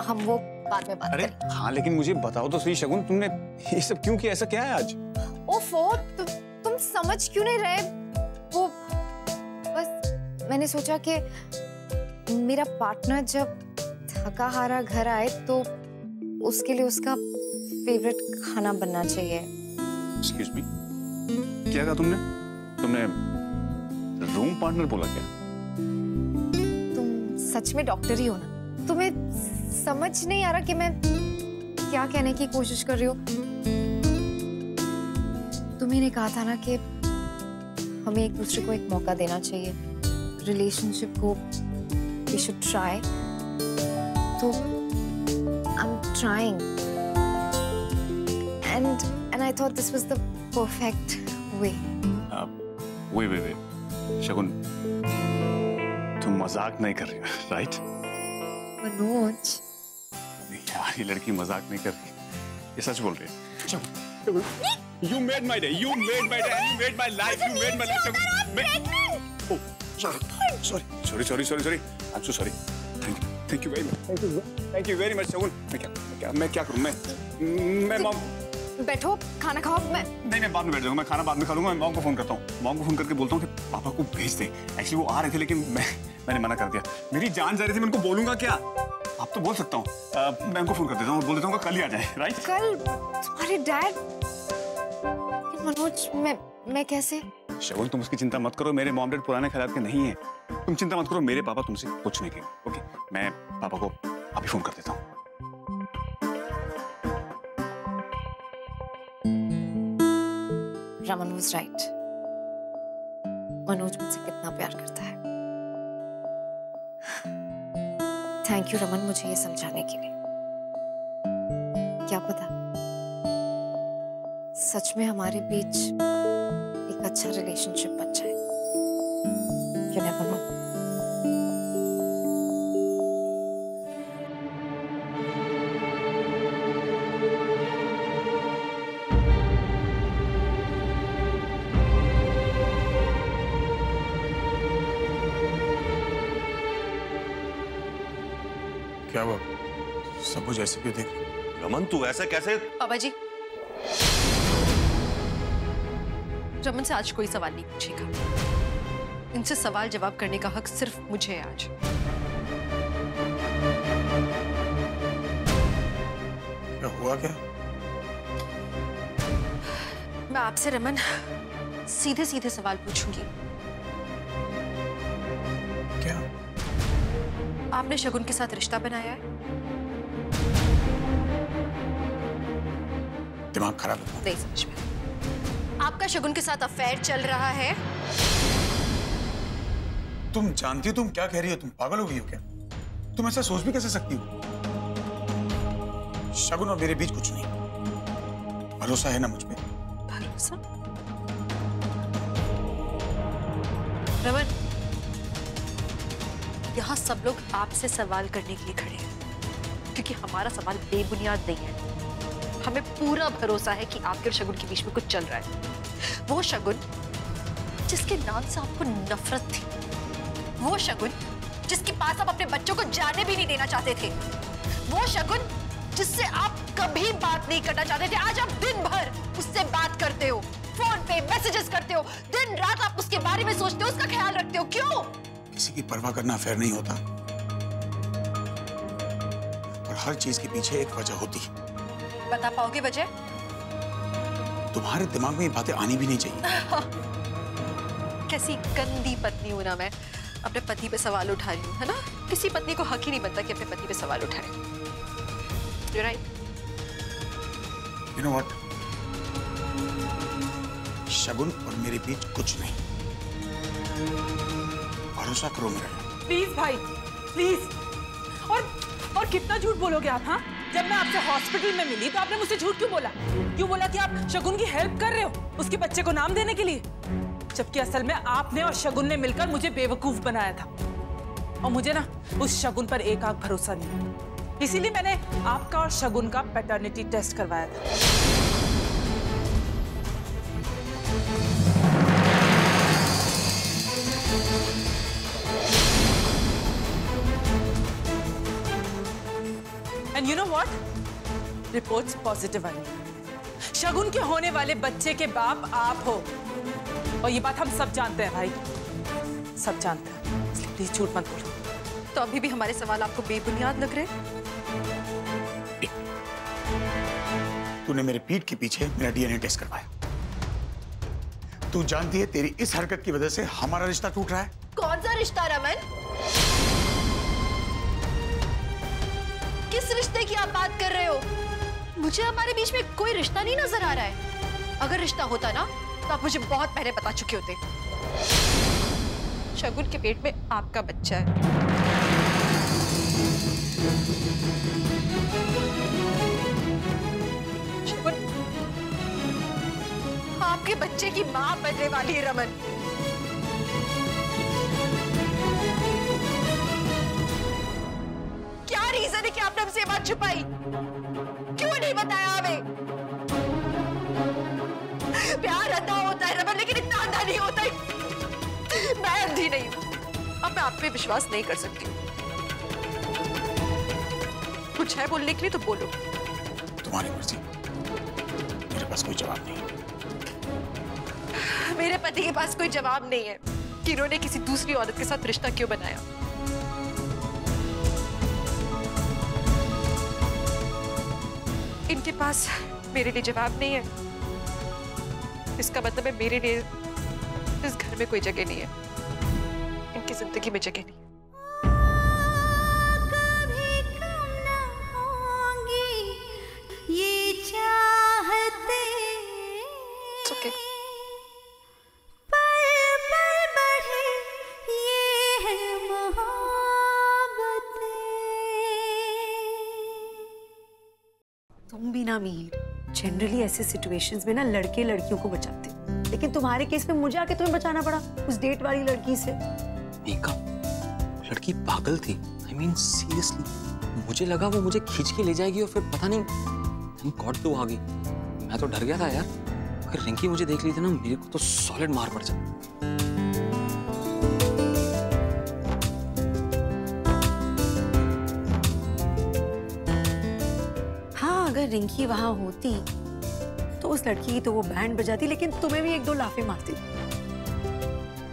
हम वो बाद में बात करें। हाँ लेकिन मुझे बताओ तो सही शगुन, तुमने ये सब क्यों किया? ऐसा क्या है आज? ओफो, तुम समझ क्यों नहीं रहे? वो बस मैंने सोचा कि मेरा पार्टनर जब थका हारा घर आए तो उसके लिए उसका फेवरेट खाना बनना चाहिए। Excuse me? क्या कहा तुमने? तुमने रूम पार्टनर बोला क्या? तुम सच में डॉक्टर ही हो ना? तुम्हें समझ नहीं आ रहा कि मैं क्या कहने की कोशिश कर रही हूँ? तुम्ही ने कहा था ना कि हमें एक दूसरे को एक मौका देना चाहिए, रिलेशनशिप को we should try. तो I'm trying, and I thought this was the perfect way. Wait. शगुन, तुम मजाक नहीं कर रही हो, राइट? मनोज, यार ये लड़की मजाक नहीं कर रही, ये सच बोल रही है। You made my day. You made my day. You made my life. You made my life. Oh, sorry. I'm so sorry. Thank you very much. Thank you very much, शगुन। मैं क्या करूँ? मैं मॉम। बैठो, खाना खाओ। नहीं बाद में बैठ जाऊंगा, मैं खाना बाद में खा लूंगा। मैं मॉम को फोन करता हूँ। मॉम को फोन करके बोलता हूँ कि पापा को भेज दे। एक्चुअली वो आ रहे थे, लेकिन मैंने मना कर दिया। मेरी जान जा रही थी, मैं उनको बोलूंगा क्या? आप तो बोल सकता हूँ। मैं उनको फोन कर देता हूँ और बोल देता हूँ कल ही आ जाए, राइट? कल तुम्हारे डैड? मनोज, मैं कैसे? शगुन तुम उसकी चिंता मत करो, मेरे मॉम डैड पुराने ख्याल के नहीं है। तुम चिंता मत करो, मेरे पापा तुमसे कुछ नहीं कहेंगे। ओके, मैं पापा को अभी फोन कर देता हूँ। Raman was right. मनोज मुझसे कितना प्यार करता है। थैंक यू रमन, मुझे ये समझाने के लिए। क्या पता सच में हमारे बीच एक अच्छा रिलेशनशिप बन जाए। You never know. क्या हुआ? सब कुछ ऐसे क्यों देख? रमन तू ऐसे कैसे? पापा जी, रमन से आज कोई सवाल नहीं पूछेगा। इनसे सवाल जवाब करने का हक सिर्फ मुझे है आज। क्या हुआ क्या? मैं आपसे रमन सीधे सीधे सवाल पूछूंगी। क्या? आपने शगुन के साथ रिश्ता बनाया है? दिमाग खराब है? नहीं समझ में। आपका शगुन के साथ अफेयर चल रहा है? तुम जानती हो तुम क्या कह रही हो? तुम पागल हो गई हो क्या? तुम ऐसा सोच भी कैसे सकती हो? शगुन और मेरे बीच कुछ नहीं। भरोसा है ना मुझ पे? भरोसा? रमन, यहाँ सब लोग आपसे सवाल करने के लिए खड़े हैं, क्योंकि हमारा सवाल बेबुनियाद नहीं है। हमें पूरा भरोसा है कि आपके और शगुन के बीच में कुछ चल रहा है। वो शगुन जिसके नाम से आपको नफरत थी, वो शगुन जिसके पास आप अपने बच्चों को जाने भी नहीं देना चाहते थे, वो शगुन जिससे आप कभी बात नहीं करना चाहते थे, आज आप दिन भर उससे बात करते हो, फोन पे मैसेजेस करते हो, दिन रात आप उसके बारे में सोचते हो, उसका ख्याल रखते हो। क्यों? किसी की परवाह करना फेयर नहीं होता, और हर चीज के पीछे एक वजह होती है। बता पाओगे वजह? तुम्हारे दिमाग में ये बातें आनी भी नहीं चाहिए। कैसी गंदी पत्नी हूं ना मैं, अपने पति पे सवाल उठा रही हूँ, है ना? किसी पत्नी को हक ही नहीं बनता कि अपने पति पे सवाल उठाए। You're right. You know what? शगुन और मेरे बीच कुछ नहीं। भरोसा करो मेरा। प्लीज भाई, प्लीज। और कितना झूठ बोलोगे आप? हाँ, जब मैं आपसे हॉस्पिटल में मिली तो आपने मुझसे झूठ क्यों बोला? क्यों बोला कि आप शगुन की हेल्प कर रहे हो उसके बच्चे को नाम देने के लिए? जबकि असल में आपने और शगुन ने मिलकर मुझे बेवकूफ बनाया था, और मुझे ना उस शगुन पर एक आंख भरोसा नहीं, इसीलिए मैंने आपका और शगुन का पैटर्निटी टेस्ट करवाया था। And you know what? Reports positive आई। शगुन के होने वाले बच्चे के बाप आप हो, और ये बात हम सब जानते हैं भाई, सब जानते हैं, इसलिए प्लीज झूठ मत बोलो। तो अभी भी हमारे सवाल आपको बेबुनियाद लग रहे हैं? तूने मेरे पीठ के पीछे मेरा डीएनए टेस्ट करवाया। तू जानती है तेरी इस हरकत की वजह से हमारा रिश्ता टूट रहा है। कौन सा रिश्ता रमन? किस रिश्ते की आप बात कर रहे हो? मुझे हमारे बीच में कोई रिश्ता नहीं नजर आ रहा है। अगर रिश्ता होता ना तो आप मुझे बहुत पहले बता चुके होते। शगुन के पेट में आपका बच्चा है। शगुन आपके बच्चे की मां बनने वाली है रमन। क्या रीजन है कि आपने हमसे बात छुपाई? क्यों नहीं बताया हमें? प्यार अंधा होता है रमन, लेकिन इतना अंधा नहीं होता है। मैं अंधी नहीं हूं, अब मैं आप पे विश्वास नहीं कर सकती हूँ। कुछ है बोलने के लिए तो बोलो। तुम्हारी मर्जी, मेरे पास कोई जवाब नहीं। मेरे पति के पास कोई जवाब नहीं है कि इन्होंने किसी दूसरी औरत के साथ रिश्ता क्यों बनाया। इनके पास मेरे लिए जवाब नहीं है, इसका मतलब है मेरे लिए इस घर में कोई जगह नहीं है, इनकी जिंदगी में जगह नहीं है। ये चाहते okay. पल पल बढ़े ये है मोहब्बतें। तुम भी ना मीर, जनरली ऐसे सिचुएशंस में ना लड़के लड़कियों को बचाते, लेकिन तुम्हारे केस में मुझे आके तुम्हें बचाना पड़ा उस डेट वाली लड़की से। मीका, लड़की पागल थी। I mean, seriously, मुझे लगा वो मुझे खींच के ले जाएगी और फिर पता नहीं थैंक गॉड तो आ गई। मैं तो डर गया था यार, अगर रिंकी मुझे देख ली थी ना मेरे को तो सॉलिड मार पड़ जाता। अगर रिंकी वहां होती तो उस लड़की की तो वो बैंड बजाती, लेकिन तुम्हें भी एक दो लाफे मारती।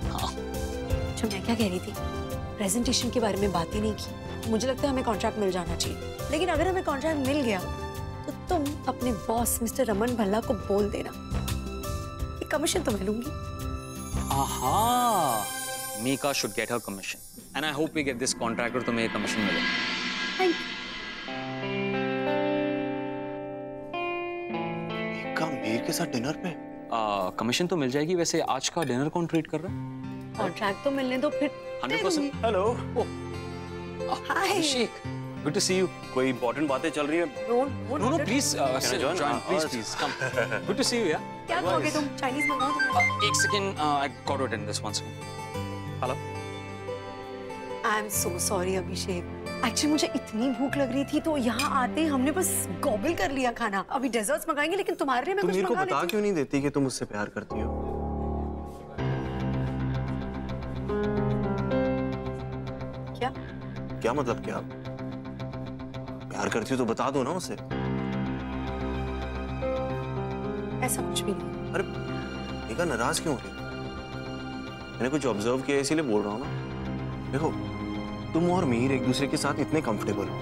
हाँ। जो मैं क्या कह रही थी, प्रेजेंटेशन के बारे में बात ही नहीं की। मुझे लगता है हमें कॉन्ट्रैक्ट मिल जाना चाहिए, लेकिन अगर हमें कॉन्ट्रैक्ट मिल गया तो तुम अपने बॉस मिस्टर रमन भल्ला को बोल देना कि कमीशन तो मैं लूंगी। आहा, Mika should get her commission, and I hope we get this contract और तुम्हें कमीशन मिले। मीका मीर के साथ डिनर पे? कमीशन तो मिल जाएगी। वैसे आज का डिनर कौन ट्रीट कर रहा है? कॉन्ट्रैक्ट तो मिलने दो फिर। 100%। Hello. Hi. Abhishek, good to see you। कोई important बातें चल रही है? No, please, join, please, come। Good to see you, yeah। क्या कहोगे तुम? चाइनीज मंगाओ तुम? एक second, I got to attend this one second। Hello. I am so sorry Abhishek, actually मुझे इतनी भूख लग रही थी तो यहाँ आते ही हमने बस गॉबल कर लिया खाना। अभी डेजर्ट्स मंगाएंगे, लेकिन तुम्हारे लिए मैं कुछ मंगा लेती हूँ। तुम मेरे को बता क्यों नहीं देती कि तुम मुझसे प्यार करती हो? क्या? क्या मतलब क्या? प्यार करती हो तो बता दो ना उसे। ऐसा कुछ भी नहीं। अरे मीका नाराज क्यों हो रही? मैंने कुछ ऑब्जर्व किया इसीलिए बोल रहा हूँ ना। देखो, तुम और मीर एक दूसरे के साथ इतने कंफर्टेबल हो,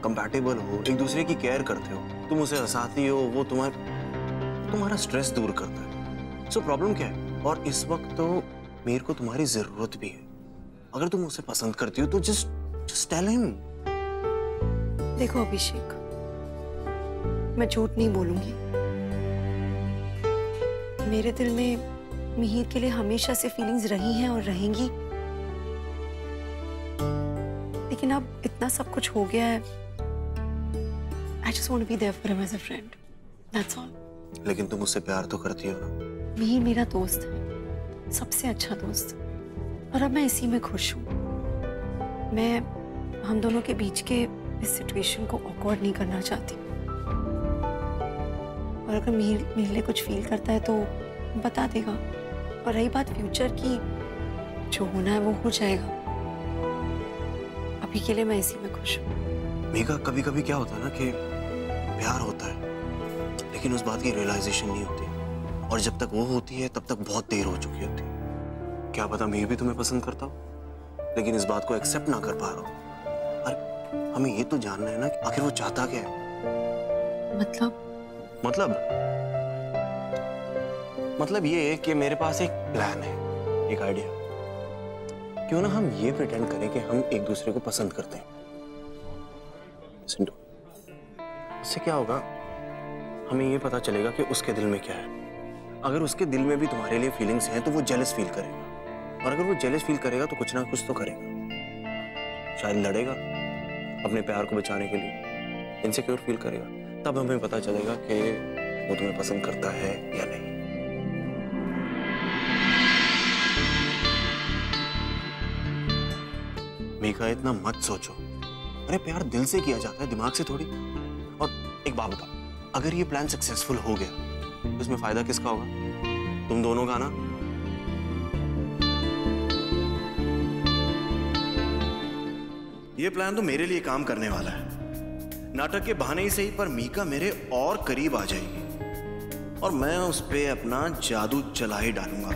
कंपैटिबल हो, एक दूसरे की केयर करते हो, तुम उसे हंसाती हो, वो तुम्हारा स्ट्रेस दूर करता है। सो प्रॉब्लम क्या है? और इस वक्त तो मीर को तुम्हारी जरूरत भी है। अगर तुम उसे पसंद करती हो तो जस्ट टेल हिम। देखो अभिषेक, मैं झूठ नहीं बोलूंगी, मेरे दिल में मिहिर के लिए हमेशा से फीलिंग्स रही हैं और रहेंगी, लेकिन अब इतना सब कुछ हो गया है। I just want to be there for him as a friend. That's all. लेकिन तुम उससे प्यार तो करती हो ना? मिहिर मेरा दोस्त है, सबसे अच्छा दोस्त, और अब मैं इसी में खुश हूँ। मैं हम दोनों के बीच के इस सिचुएशन को ऑकवर्ड नहीं करना चाहती, और अगर मिहिर मेरे लिए कुछ फील करता है तो बता देगा। और रही बात फ्यूचर की, जो होना है वो हो जाएगा। अभी के लिए मैं इसी में खुश हूँ। मीका, कभी कभी क्या होता है ना कि प्यार होता है लेकिन उस बात की रियलाइजेशन नहीं होती, और जब तक वो होती है तब तक बहुत देर हो चुकी होती है। क्या पता मीर भी तुम्हें पसंद करता हो लेकिन इस बात को एक्सेप्ट ना कर पा रहा हो। अरे हमें ये तो जानना है ना कि आखिर वो चाहता क्या है। मतलब ये है कि मेरे पास एक प्लान है, एक आइडिया। क्यों ना हम ये प्रिटेंड करें कि हम एक दूसरे को पसंद करते हैं। सिंटू, इससे क्या होगा, हमें ये पता चलेगा कि उसके दिल में क्या है। अगर उसके दिल में भी तुम्हारे लिए फीलिंग्स हैं तो वो जेलस फील करेगा, और अगर वो जेलस फील करेगा तो कुछ ना कुछ तो करेगा। शायद लड़ेगा अपने प्यार को बचाने के लिए, इनसिक्योर फील करेगा। तब हमें पता चलेगा कि वो तुम्हें पसंद करता है या नहीं। मीका, इतना मत सोचो। अरे प्यार दिल से किया जाता है, दिमाग से थोड़ी। और एक बात बताओ, अगर ये प्लान सक्सेसफुल हो गया तो इसमें फायदा किसका होगा? तुम दोनों का ना। ये प्लान तो मेरे लिए काम करने वाला है। नाटक के बहाने ही सही, पर मीका मेरे और करीब आ जाएगी और मैं उस पे अपना जादू चला ही डालूंगा।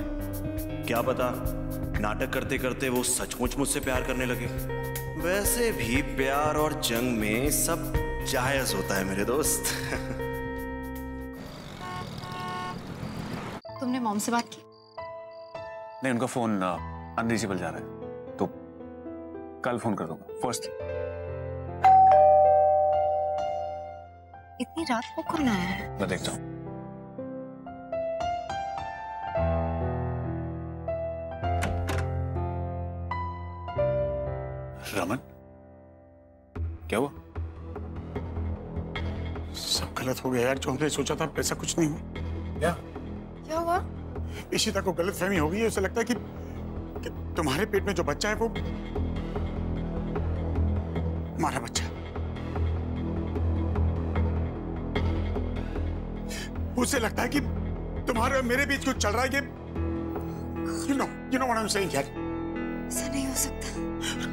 क्या पता नाटक करते करते वो सचमुच मुझसे प्यार करने लगे। वैसे भी प्यार और जंग में सब जायज होता है मेरे दोस्त। तुमने मॉम से बात की? नहीं, उनका फोन अनरीचेबल जा रहा है, तो कल फोन कर दूंगा फर्स्ट। इतनी रात को कौन आया है? मैं देखता हूँ। रमन, क्या हुआ? सब गलत हो गया यार। जो हमने सोचा था ऐसा कुछ नहीं हुआ। क्या हुआ? इशिता को गलतफहमी हो गई है। उसे लगता है कि तुम्हारे पेट में जो बच्चा है वो हमारा बच्चा है। उसे लगता है कि तुम्हारे और मेरे बीच कुछ चल रहा है कि you know what I'm saying यार। ऐसा नहीं हो सकता।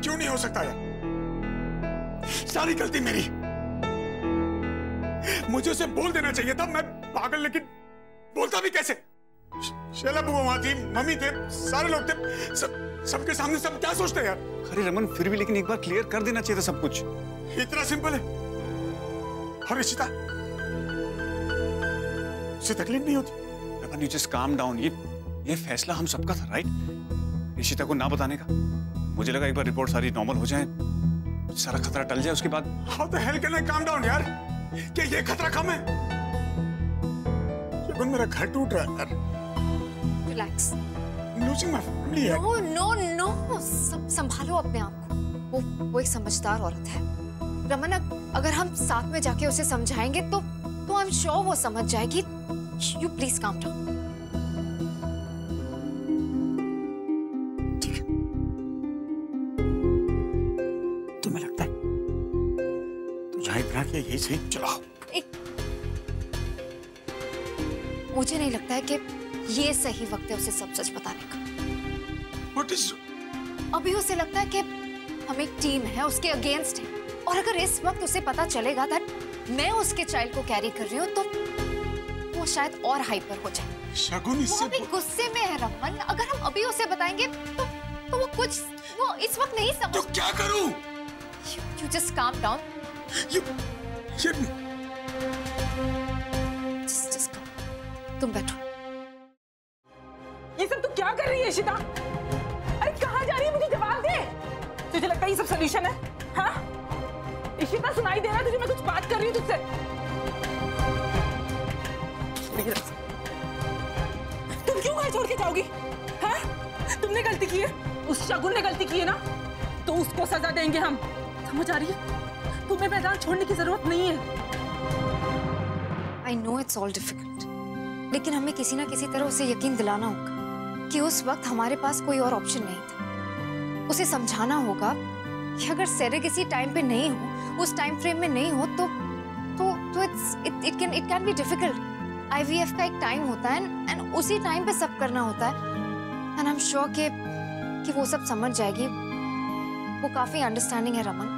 क्यों नहीं हो सकता यार? सारी गलती मेरी। मुझे उसे बोल देना चाहिए था। मैं पागल, लेकिन बोलता भी कैसे? शैला बुआ वहां थी, मम्मी थे, सारे लोग थे, सबके सामने सब क्या सोचते हैं यार? अरे रमन, फिर भी लेकिन एक बार क्लियर कर देना चाहिए था सब कुछ। इतना सिंपल है। और इशिता, उसे तकलीफ नहीं होती? Raman, you just calm down. ये फैसला हम सबका था, राइट? इशिता को ना बताने का। मुझे लगा एक बार रिपोर्ट सारी नॉर्मल हो जाए, सारा खतरा टल जाए, उसके बाद। How the hell can I calm down यार? क्या ये खतरा कम है? शगुन, मेरा घर टूट रहा है यार। रिलैक्स। लूजिंग माय फैमिली यार। नो नो नो, संभालो अपने आप को। वो एक समझदार औरत है रमन। अगर हम साथ में जाके उसे समझाएंगे तो आई एम श्योर वो समझ जाएगी। You please calm down. ठीक है, तुम्हें लगता है तो जहां इतना किया यही सही? चलो। मुझे नहीं लगता है कि ये सही वक्त है उसे सब सच बताने का। What is... अभी उसे लगता है कि हम एक टीम है, उसके अगेंस्ट है, और अगर इस वक्त उसे पता चलेगा दैट मैं उसके चाइल्ड को कैरी कर रही हूँ तो वो शायद और हाइपर हो जाए। शगुन, इससे वो अभी गुस्से में है रमन। अगर हम अभी उसे बताएंगे तो वो इस वक्त नहीं समझ। तो क्या करूं? You just calm down. Just calm. तुम बैठो। ये सब तू क्या कर रही है इशिता? अरे कहाँ जा रही है? मुझे जवाब दे। तुझे लगता है ये सब सॉल्यूशन है? हाँ? इशिता, सुनाई दे रहा है तुझे? मैं कुछ बात कर रही हूँ तुझसे। तुम क्यों घर छोड़ के जाओगी? हाँ? तुमने गलती की है, उस शगुन ने गलती की है ना, तो उसको सजा देंगे हम। समझ आ रही है? तुम्हें मैदान छोड़ने की जरूरत नहीं है। I know it's all difficult, लेकिन हमें किसी ना किसी तरह उसे यकीन दिलाना होगा कि उस वक्त हमारे पास कोई और ऑप्शन नहीं था। उसे समझाना होगा कि अगर सेरेगेसी टाइम पे नहीं हो, उस टाइम फ्रेम में नहीं हो तो it can be difficult. IVF का एक टाइम होता है एंड उसी टाइम पे सब करना होता है। एंड आई एम श्योर कि वो सब समझ जाएगी। वो काफी अंडरस्टैंडिंग है रमन,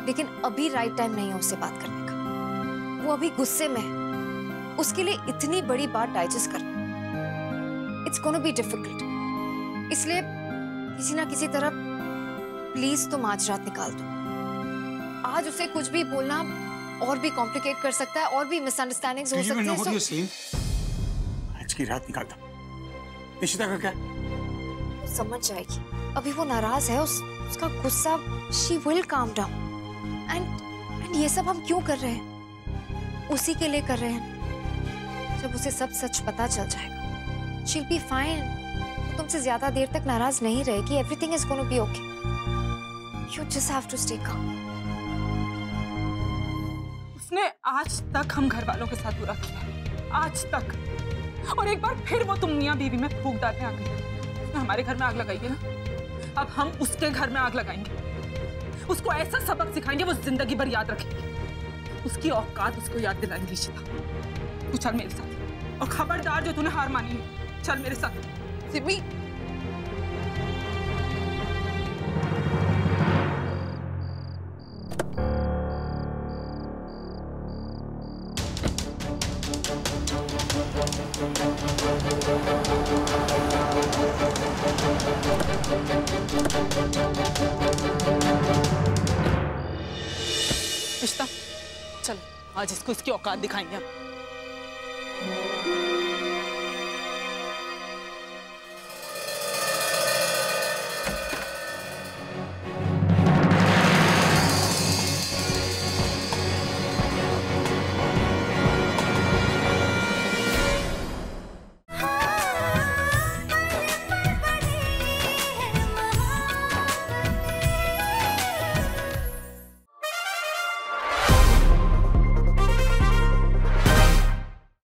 लेकिन अभी राइट टाइम नहीं है उससे बात करने का। वो अभी गुस्से में है। उसके लिए इतनी बड़ी बात डाइजेस्ट करना इट्स गोना बी डिफिकल्ट। इसलिए किसी ना किसी तरह प्लीज तुम आज रात निकाल दो। आज उसे कुछ भी बोलना और भी कॉम्प्लिकेट कर सकता है, और भी मिसअंडरस्टैंडिंग्स हो सकती है। आज की रात निकाल दो। इशिता का क्या? समझ जाएगी। अभी वो नाराज है, उसका गुस्सा, she will calm down. And ये सब हम क्यों कर रहे हैं? उसी के लिए कर रहे हैं। जब उसे सब सच पता चल जाएगा, she'll be fine. तुमसे ज्यादा देर तक नाराज नहीं रहेगी। Everything is gonna be okay. You just have to stay calm. उसने आज तक हम घर वालों के साथ बुरा किया, आज तक। और एक बार फिर वो तुम मियां बीवी में फूंक डालने आ गई। उसने हमारे घर में आग लगाई है ना, अब हम उसके घर में आग लगाएंगे। उसको ऐसा सबक सिखाएंगे वो जिंदगी भर याद रखेगी। उसकी औकात उसको याद दिलाएंगे। इशिता, तू चल मेरे साथ, और खबरदार जो तूने हार मानी है, चल मेरे साथ। सिमी, इशिता, चल आज इसको इसकी औकात दिखाएंगे हम।